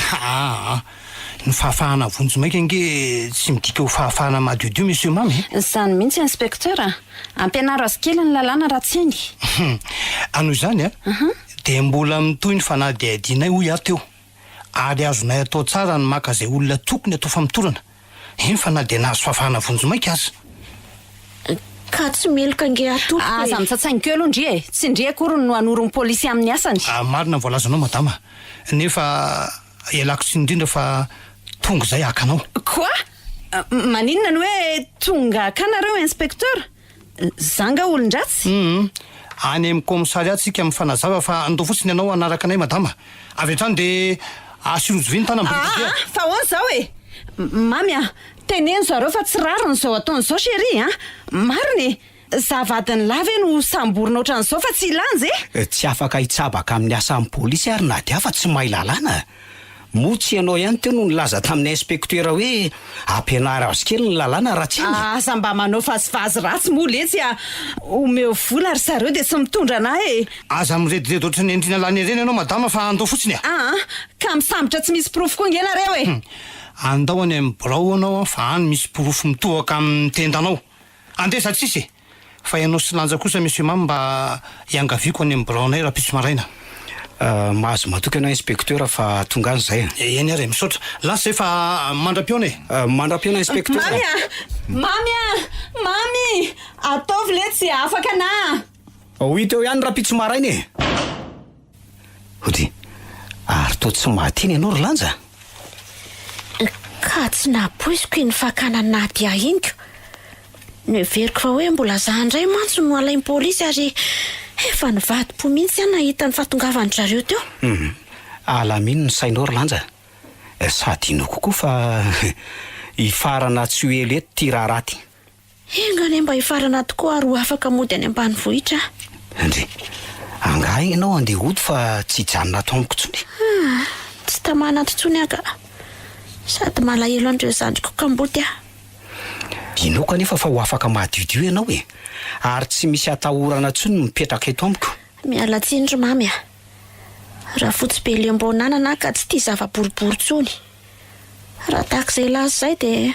Speaker 7: ny fahafahana vonjomaika ange tsy midika ho fahafahana madiodio monsieur mamy
Speaker 2: zany mihitsy inspecteur ampianaro azy kely ny lalàna raha tsy eny
Speaker 7: anoho izany dia mbola mitoy ny fanadihadianay hoy ato eo ary azonay atao tsara ny maka izay olona tokony atao famitorana eny fa na dia nahazo fahafahana vonjomaika azy
Speaker 5: ka tsy meloka ange atoko
Speaker 2: aza mitsatsaingikeo aloha ndri tsy ndri akory no anoron'ny polisy amin'ny asany
Speaker 7: marina voalazanao madama nefa ialako sy indrindra fa tonga izay akanao
Speaker 2: koa maninona ny hoe tonga akanareo inspecteur zanga olon-dratsy
Speaker 7: any amin'ny komisaria tsika amin'ny fanazava fa andao fotsiny ianao anaraka anay madama avy hatrany dia asirojo ve ny tana
Speaker 2: fa hoany zao mamy teneno zareo fa tsy rariny zao ataon'izao chéri mariny zavadiny lava no samborina ohatran'izao fa tsy ilanja
Speaker 6: tsy afaka hitsabaka amin'ny asa amin'ny polisy ary na dia afa tsy mahay lalàna motsy ianao ihany teo no nilaza tamin'ny inspektera hoe ampianary azy kely ny lalàna raha tsy iny.
Speaker 2: Asa mba manao fasivazy ratsy moa letsy omeo vola ary zareo de sy mitondra anahy
Speaker 7: aza miredidredo ohatry ny endrina lany ireny ianao madama fa andao fotsiny
Speaker 2: ka misambotra tsy misy pirofo koa ngenareo
Speaker 7: andao any amin'ny birao anao fa any misy pirofo mitohaka amin'ny tendanao andesa tsisy fa ianao sy lanja kosa monsieur mamy mba iangaviako any amin'ny biraonay raha pitso maraina.
Speaker 6: Mahazo matoky anao inspektera fa tonga any zay
Speaker 7: eny ary misaotra lasa zay fa mandram-piona
Speaker 6: mandram-piona inspektera.
Speaker 2: mamy ataovy letsy afaka na
Speaker 6: hita eo ihany raha pitso maraina e hody ary to tsy mahatiny ianao ry lanja
Speaker 5: ka tsy napoiziko iny fakana naty ahiniko neveriko fa hoe mbola zandray mantso no alain'ny polisy ary efa nivady-po mihitsy any nahita ny fahatongavany zareo teo.
Speaker 6: Alamino ny sainao ry lanja sady ino kokoa fa ifarana tsy hoely eto ty raha raty
Speaker 5: engany mba ifarana tokoa ary ho afaka mody any ambanivohitra
Speaker 6: ndry angaha ianao andeha hody fa tsy hijanona tomoko tsony
Speaker 5: tsy tamana totsony aka sady malahelo andreo zandriko kamboty
Speaker 6: inao kanefa fa ho afaka mahadiodio ianao e ary tsy misy atahorana tsony mipetraka eto amiko.
Speaker 5: Mialatsiny ry mamy raha fotsy be lembonanana ka tsy tia zava-boribory tsony raha tahak'izay lazy zay de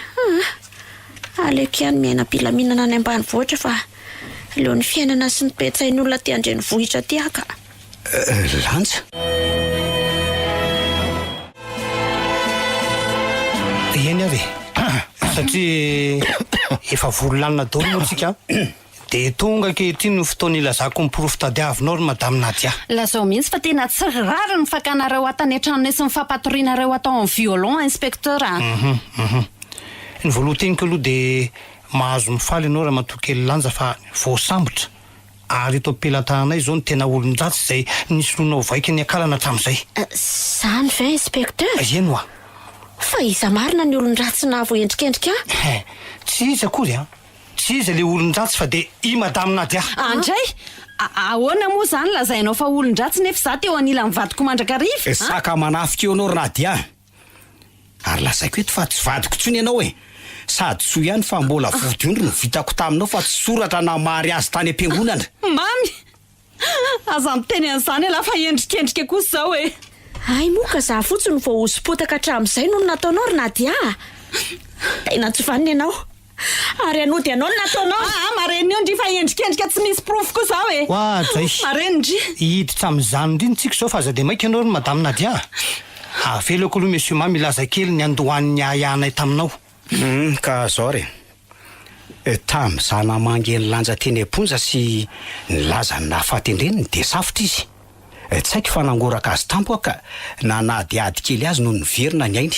Speaker 5: aleoko ihany miaina pilaminana any ambanivohitra fa leo ny fiainana sy ny petsain'ny olona ty andrenivohitra ty aka.
Speaker 6: Lanja
Speaker 7: eny avy satria efa vololanina daholo moa tsika de tonga kehitriny ny fotoana ilazako ny pirofo tadiavinao ry madame Nadia.
Speaker 2: lazao mihitsy fa tena tsy rary ny fakanareo atany an-tranonay sy ny fampatorianareo atao amin'ny violon inspektera.
Speaker 7: Ny voaloha-teniko aloha de mahazo mifaly ianao raha matokely lanja fa voasambotra ary eto am-pelantananay zao ny tena olon-dratsy zay nisoloanao vaika ny akalana hatramin'izay.
Speaker 5: Zany ve inspekteur?
Speaker 7: Eno a
Speaker 5: fa iza marina ny olon-dratsy na voendrikendrika
Speaker 7: tsy iza akory tsy iza le olon-dratsy fa de i madame Nadia.
Speaker 2: Andray ahoana moa zany lazainao fa olon-dratsy nefa za teo anila mivadiko mandrakariva
Speaker 6: saka manafika eo anao ry Nadia ary lazaiko eto fa tsy vadiko tsony ianao e sady soa ihany fa mbola vodiondro no vitako taminao fa tsy soratra namary azy tany am-piangonana.
Speaker 2: mamy aza miteny an'izany la fa endrikendrika kosa zao e
Speaker 5: ay moka za fotsiny vao hosipotaka hatramin'izay no nataonao ry Nadia tena tsy vaniny ianao ary anody ianao no nataonao
Speaker 2: mareny io ndry fa endrikendrika tsy misy pirofo koa zao e
Speaker 7: oazay
Speaker 2: mareny ndry
Speaker 7: hiditra amin'izany ndriny tsika zao fa aza de maika ianao ry madame Nadia avelako aloha monsieur mamy milaza kely ny andohan'ny ahianay taminao.
Speaker 6: Ka zao re tamin'iza namangy ny lanja teny amponja sy nilaza ny nahafatendreniny de safotra izy tsy haiko fa nangoraka azy tampo aka na nadiady kely azy no niverina ny ainy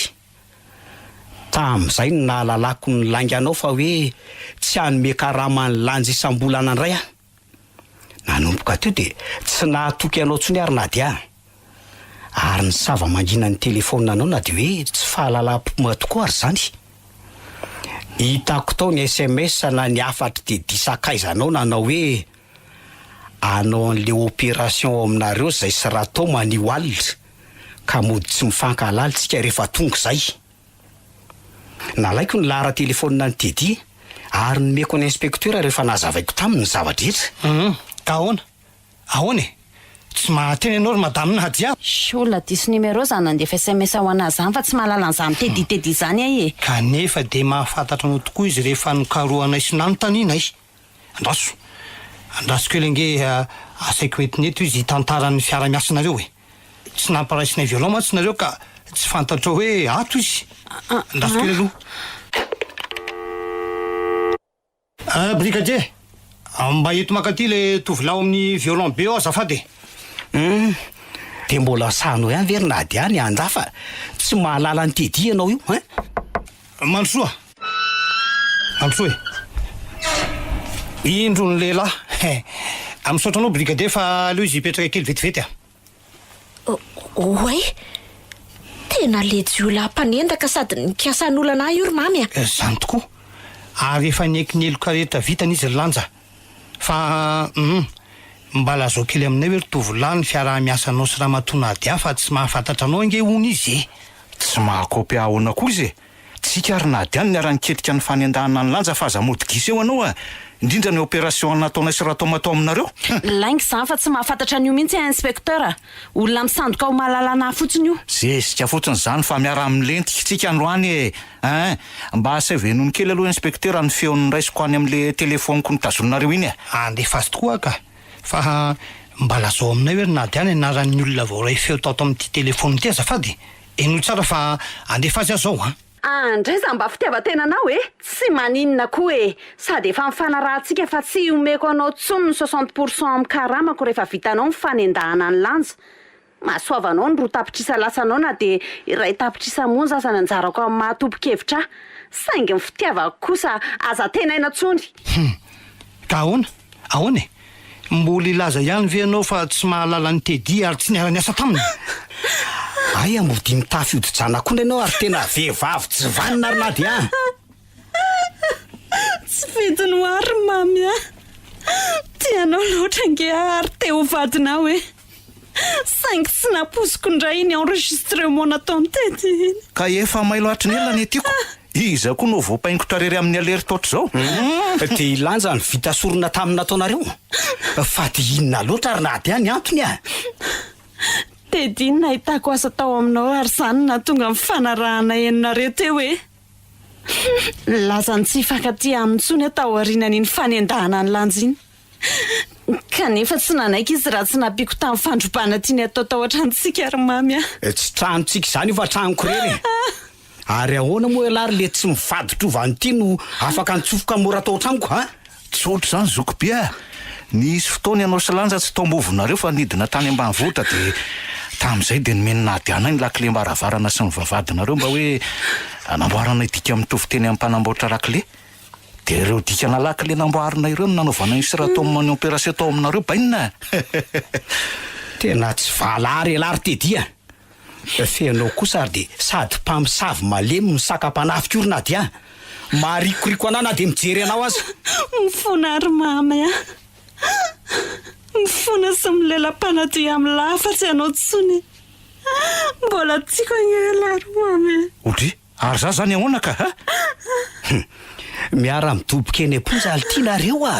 Speaker 6: tamin'izay no nahalalako ny langy anao fa hoe tsy hanome karama ny lanja isam-bolana indray nanomboka teo de tsy nahatoky anao tsony ary Nadia ary ny sava-mangina ny telefona anao na de hoe tsy fahalalam-pomba tokoa ary zany hitako tao ny SMS na ny afatra de disakaizanao nanao hoe anao an'le opération aminareo zay sy raha tao manio alina ka mody tsy mifankahalala tsika rehefa tonga zay nalaiko ny lahara telefonina ny Tedy ary nomeko ny inspektera rehefa nazavaiko taminy ny zavadrehetra.
Speaker 7: Ka ahoana tsy mahateny ianao ry madame Nadia
Speaker 2: olona diso numéro zany nandefa SMS ho anazy zany fa tsy mahalala an'izany Tedy zany ahy e
Speaker 7: kanefa de mahafantatra anao tokoa izy rehefa nokaroanay sy nanotaninay andrasoko elenge asaiko etinyeto izy hitantaran'ny fiara-miasanareo e tsy namparaisina violon mantsy nareo ka tsy fantatra hoe ato izy andrasoko ely aloha brigadier mba eto makaty le tovilao amin'ny violon be ao azafady
Speaker 6: de mbola sahanao ihany very Nadia ny anja fa tsy mahalala ny Tedy ianao io
Speaker 7: Mandrosoa e indro ny lehilahy amisaotra anao brigadier fa aleo izy hipetraka kely vetivety
Speaker 5: oe tena lejiola mpanendaka sady nikasan'olana io ry mamy
Speaker 7: zany tokoa ary efa nieky ny eloka rehetra vitany izy ry lanja fa mba lazao kely aminay hoe ritovolahy ny fiarah-miasanao sy Ramatoan'Nadia fa tsy mahafantatra anao ange hony izy.
Speaker 3: Tsy mahakopy ahoana koa izy. Tsika ary Nadia ny ara-niketrika ny fanendahana ny lanja fa aza modikisa eo anao indrindra ny opération nataonay sy rahatao matao aminareo.
Speaker 2: Laingy zany fa tsy mahafantatra an'io mihitsy inspecteur. Olona misandoka ho mahalalana fotsiny io.
Speaker 3: Zezika fotsiny zany fa miara amin'ny lentika tsika androany mba asavenony kely aloha inspecteur ny feon'ny raisiko any amin'le telefoniko nitazonareo iny.
Speaker 7: Andefa tokoa ka fa mba lazao aminay hoe Nadia ny anaran'ny olona voaray feo tato amin'ity telefony ity azafady. Eno tsara fa andefa azy zao
Speaker 2: Andray za mba fitiavan-tenanao tsy maninona koa sady efa mifanarahantsika fa tsy omeko anao tsony ny 60% amin'ny karamako rehefa vitanao ny fanendahana ny lanja. Mahasoavanao ny roa tapitrisa lasanao na de iray tapitrisa monja aza ny anjarako amin'ny mahatopon-kevitra. Saingy ny fitiavako kosa aza tenaina tsony.
Speaker 7: Ka ahoana mbola ilaza ihany ve anao fa tsy mahalala ny Teddy ary tsy niara-niasa taminy?
Speaker 6: Aya mody mitafy odijana koa ianao ary tena vehivavy tsy vanina ary Nadia.
Speaker 2: Tsy vidiny ary mamy tianao loatra nge ary te ho vadinao saingy tsy naposiko indray iny enregistrement nataony Teddy iny.
Speaker 3: Ka efa may loatra ny elany etiako. Iza koa no voapaingotra rery amin'ny alert oatra zao.
Speaker 6: De ilanja ny vita sorona tamin'ny nataonareo. Fa de inona loatra ary Nadia ny antony
Speaker 2: Teddy nahitako asa tao aminao ary zany nahatonga mifanarahana enonareo teo lazany tsy hifankaty amintsony atao aorianan'iny fanendahana ny lanja iny. Kanefa tsy nanaiky izy raha tsy nampiko tamin'ny fandrobana tiany atao tao an-tranontsika ary mamy
Speaker 6: Tsy tranontsika zany io fa tranoko rery. Ary ahoana moa lary le tsy mivadotrova an'ity no afaka nitsofoka mora tao an-tranoko
Speaker 3: Tsotra zany zokobe nisy fotoana ianao sy lanja tsy tombovonareo fa nidina tany ambanivohitra de tamin'izay de nomeny Nadia ny lakile mbaravarana sy ny vavadinareo mba hoe anamboarana dika mitovy teny amin'ny mpanamboatra lakile. De ireo dikana lakile namboarina ireo no nanaovana ny rahatao amin'ny opération tao aminareo bainina.
Speaker 6: Tena tsy valary lary Teddy fenao kosa ary de sady mpamosavy malemy misaka-panafika io Nadia. Marikoriko anana de mijery anao aza.
Speaker 2: Mifona ary mamy mifona sy milela-panadio amin'ny lafatsy anao tsony. Mbola tiako angelary mamy.
Speaker 3: Odry ary za zany ahoana ka
Speaker 6: Miara midoboka eny am-poza alitianareo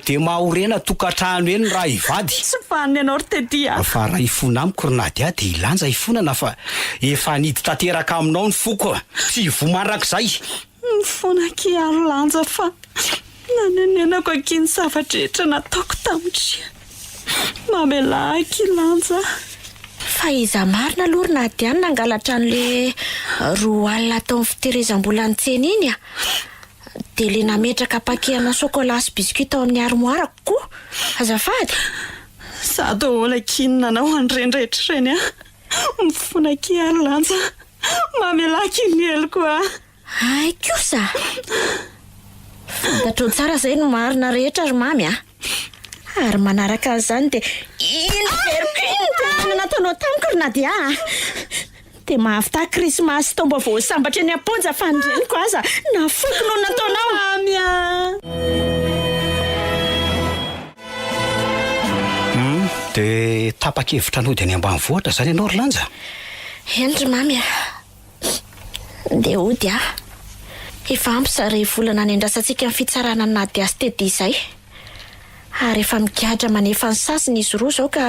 Speaker 6: de mahorena tokantrano eny raha ivady.
Speaker 2: Tsy fanny anao ry Teddy
Speaker 6: Fa raha ifona amiko ry Nadia de ilanja ifonana fa efa nidy tanteraka aminao ny foko tsy vomarak'izay.
Speaker 2: Mifona kiaro lanja fa nanenenako akiny zavatra rehetra nataoko tamitry. Mamelahky lanja.
Speaker 5: Fa iza marina aloha ry Nadia nangalatra an'le roa alina tao amin'ny fitehirizam-bola an-tsena iny de le nametraka pakehana chocolat sy biscuit tao amin'ny armoire koa. Azafady.
Speaker 2: Sado ola kinina anao andrendrehetra reny mifona kiaro lanja. Mamelahky ny eloko
Speaker 5: Ay kosa. Fantatro tsara zay no marina rehetra ry mamy Ary manaraka an'izany de iny nataonao tamiko ry Nadia de mahafita Krismasy tao mba vao sambatra eny am-ponja fa andreniko aza nafoko no nataonao
Speaker 6: De tapa-kevitra nody any ambanivohitra zany ianao ry lanja.
Speaker 5: Eny ry mamy de ody efa ampy zare volana nendrasantsika amin'ny fitsarana ny Nadia sy Teddy izay. Ary efa migadra manefa ny sasiny izy roa zao ka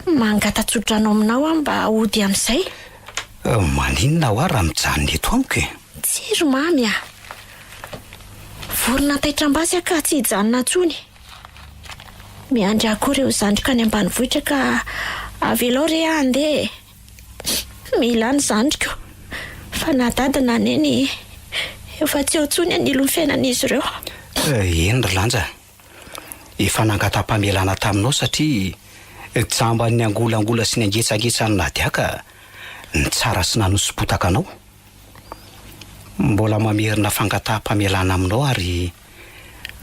Speaker 5: mangatatsodrano aminao mba ody amin'izay.
Speaker 6: Maninona ho raha mijanona eto amiko
Speaker 5: Tsy ry mamy vorona taitram-basy ka tsy hijanona ntsony. Miandry akory eo zandrika any ambanivohitra ka avelao re andeha. Mila ny zandriko fa nadadina neny efa tsy eo ntsony anilo ny fiainan'izy ireo.
Speaker 6: Eny ry lanja efa nangata-pamelana taminao satria jamba ny angolangola sy ny angetsangetsan'ny Nadia ka ny tsara sy nanosipotaka anao. Mbola mamerina fangata-pamelana aminao ary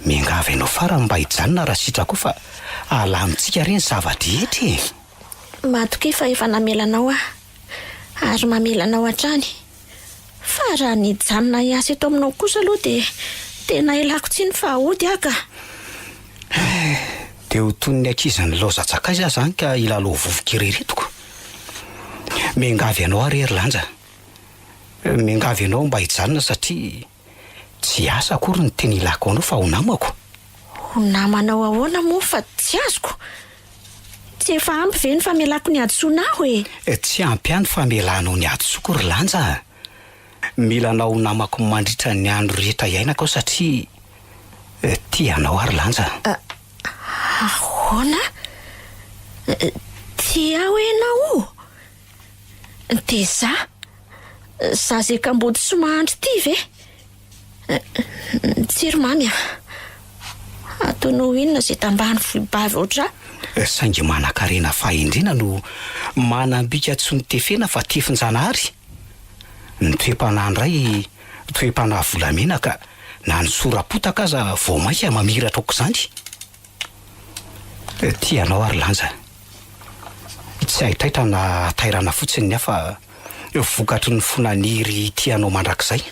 Speaker 6: miangavy anao farany mba hijanona raha sitrako fa alamitsika reny zavadrehetra
Speaker 5: Matoky fa efa namelanao ary mamelanao hatrany. Fa raha nijanona hiasa eto aminao kosa aloha de tena ilako tsy ny fahody
Speaker 6: de dia ho ton'ny akizany laozatsakaizy aho zany ka ilalo vovokireretiko. Miangavy ianao ary ery lanja, miangavy ianao mba hijanona satria tsy asa akory ny teny ilako anao fa ho namako.
Speaker 5: Ho namanao ahoana moa fa tsy azoko. Tsy efa ampy ve ny famelako ny adsonaho e?
Speaker 6: Tsy ampy ihany famelanao ny adosoko ry lanja. Mila anao namako mandritra ny andro rehetra iainako aho satria tia anao ary lanja.
Speaker 5: Ahoana? Tia ho enao? Dia za zay kambody sy mahandro ty ve? Tsiry mamy ataonao inona zay tambany foibavy oatra?
Speaker 6: Saingy manan-karena fahendrena no manambika tsy ny tefena fa tefinjanahary. Ny toe-panahy indray toe-panahy volamena ka na ny sora-potaka aza vao mainka mamiratra aoko izany. Tianao ary lanja. Tsy haitaitra na tairana fotsiny ny hafa vokatry ny fonaniry tianao mandrakizay.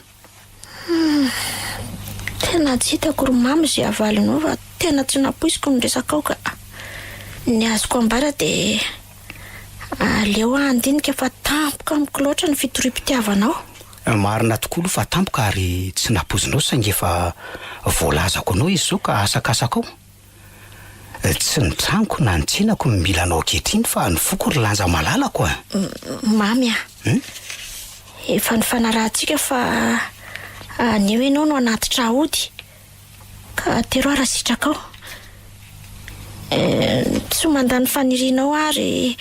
Speaker 5: Tena tsy hitako ry mamy zay avalinao fa tena tsy napoisiko ny resaka ao ka ny azoko ambara dia aleo andinika fa tampoka amiko loatra ny fitorim-pitiavanao.
Speaker 6: Marina tokoa aloha fa tampoka ary tsy napozinao saingy efa voalazako anao izy zao ka asakasaka ao. Tsy ny tranoko na ny tsenako no mila anao ankehitriny fa ny foko ry lanja malalako a.
Speaker 5: Mamy efa ny fanarahantsika fa neo ianao no anaty trahody ka tero ara sitraka ao. Tsy mandany fanirinao ary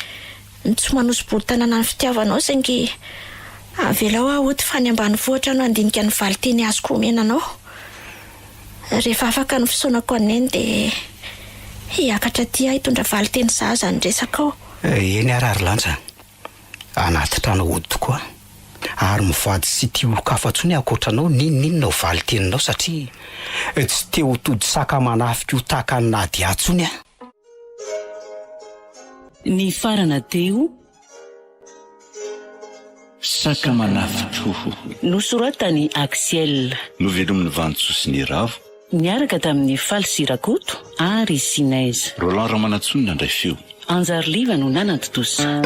Speaker 5: tsy manosy bolo-tanana ny fitiavanao saingy avelao aho oty fa ny ambany vohatra no andinika ny valiteny azoko omenanao. Rehefa afaka ny fisaonako aneny dia hiakatra ty aho hitondra valiteny zaza ny resaka ao.
Speaker 6: Eny ary lanja, anaty trano ody tokoa ary mivady sy tia olo-kafa-tsony ankoatranao ninona ho valiteninao satria tsy te ho tody saka manafika ho tahaka ny nady atsony a.
Speaker 8: Ny farana teo
Speaker 1: saka manafitroho
Speaker 8: nosoratany Axiel,
Speaker 1: novelomin'ny Vantsoa sy ny Ravo,
Speaker 8: niaraka tamin'ny Faly Sirakoto ary Sinaiza.
Speaker 1: Roland Ramanatsonina ndray feo.
Speaker 8: Anjariliva no nanantotosa.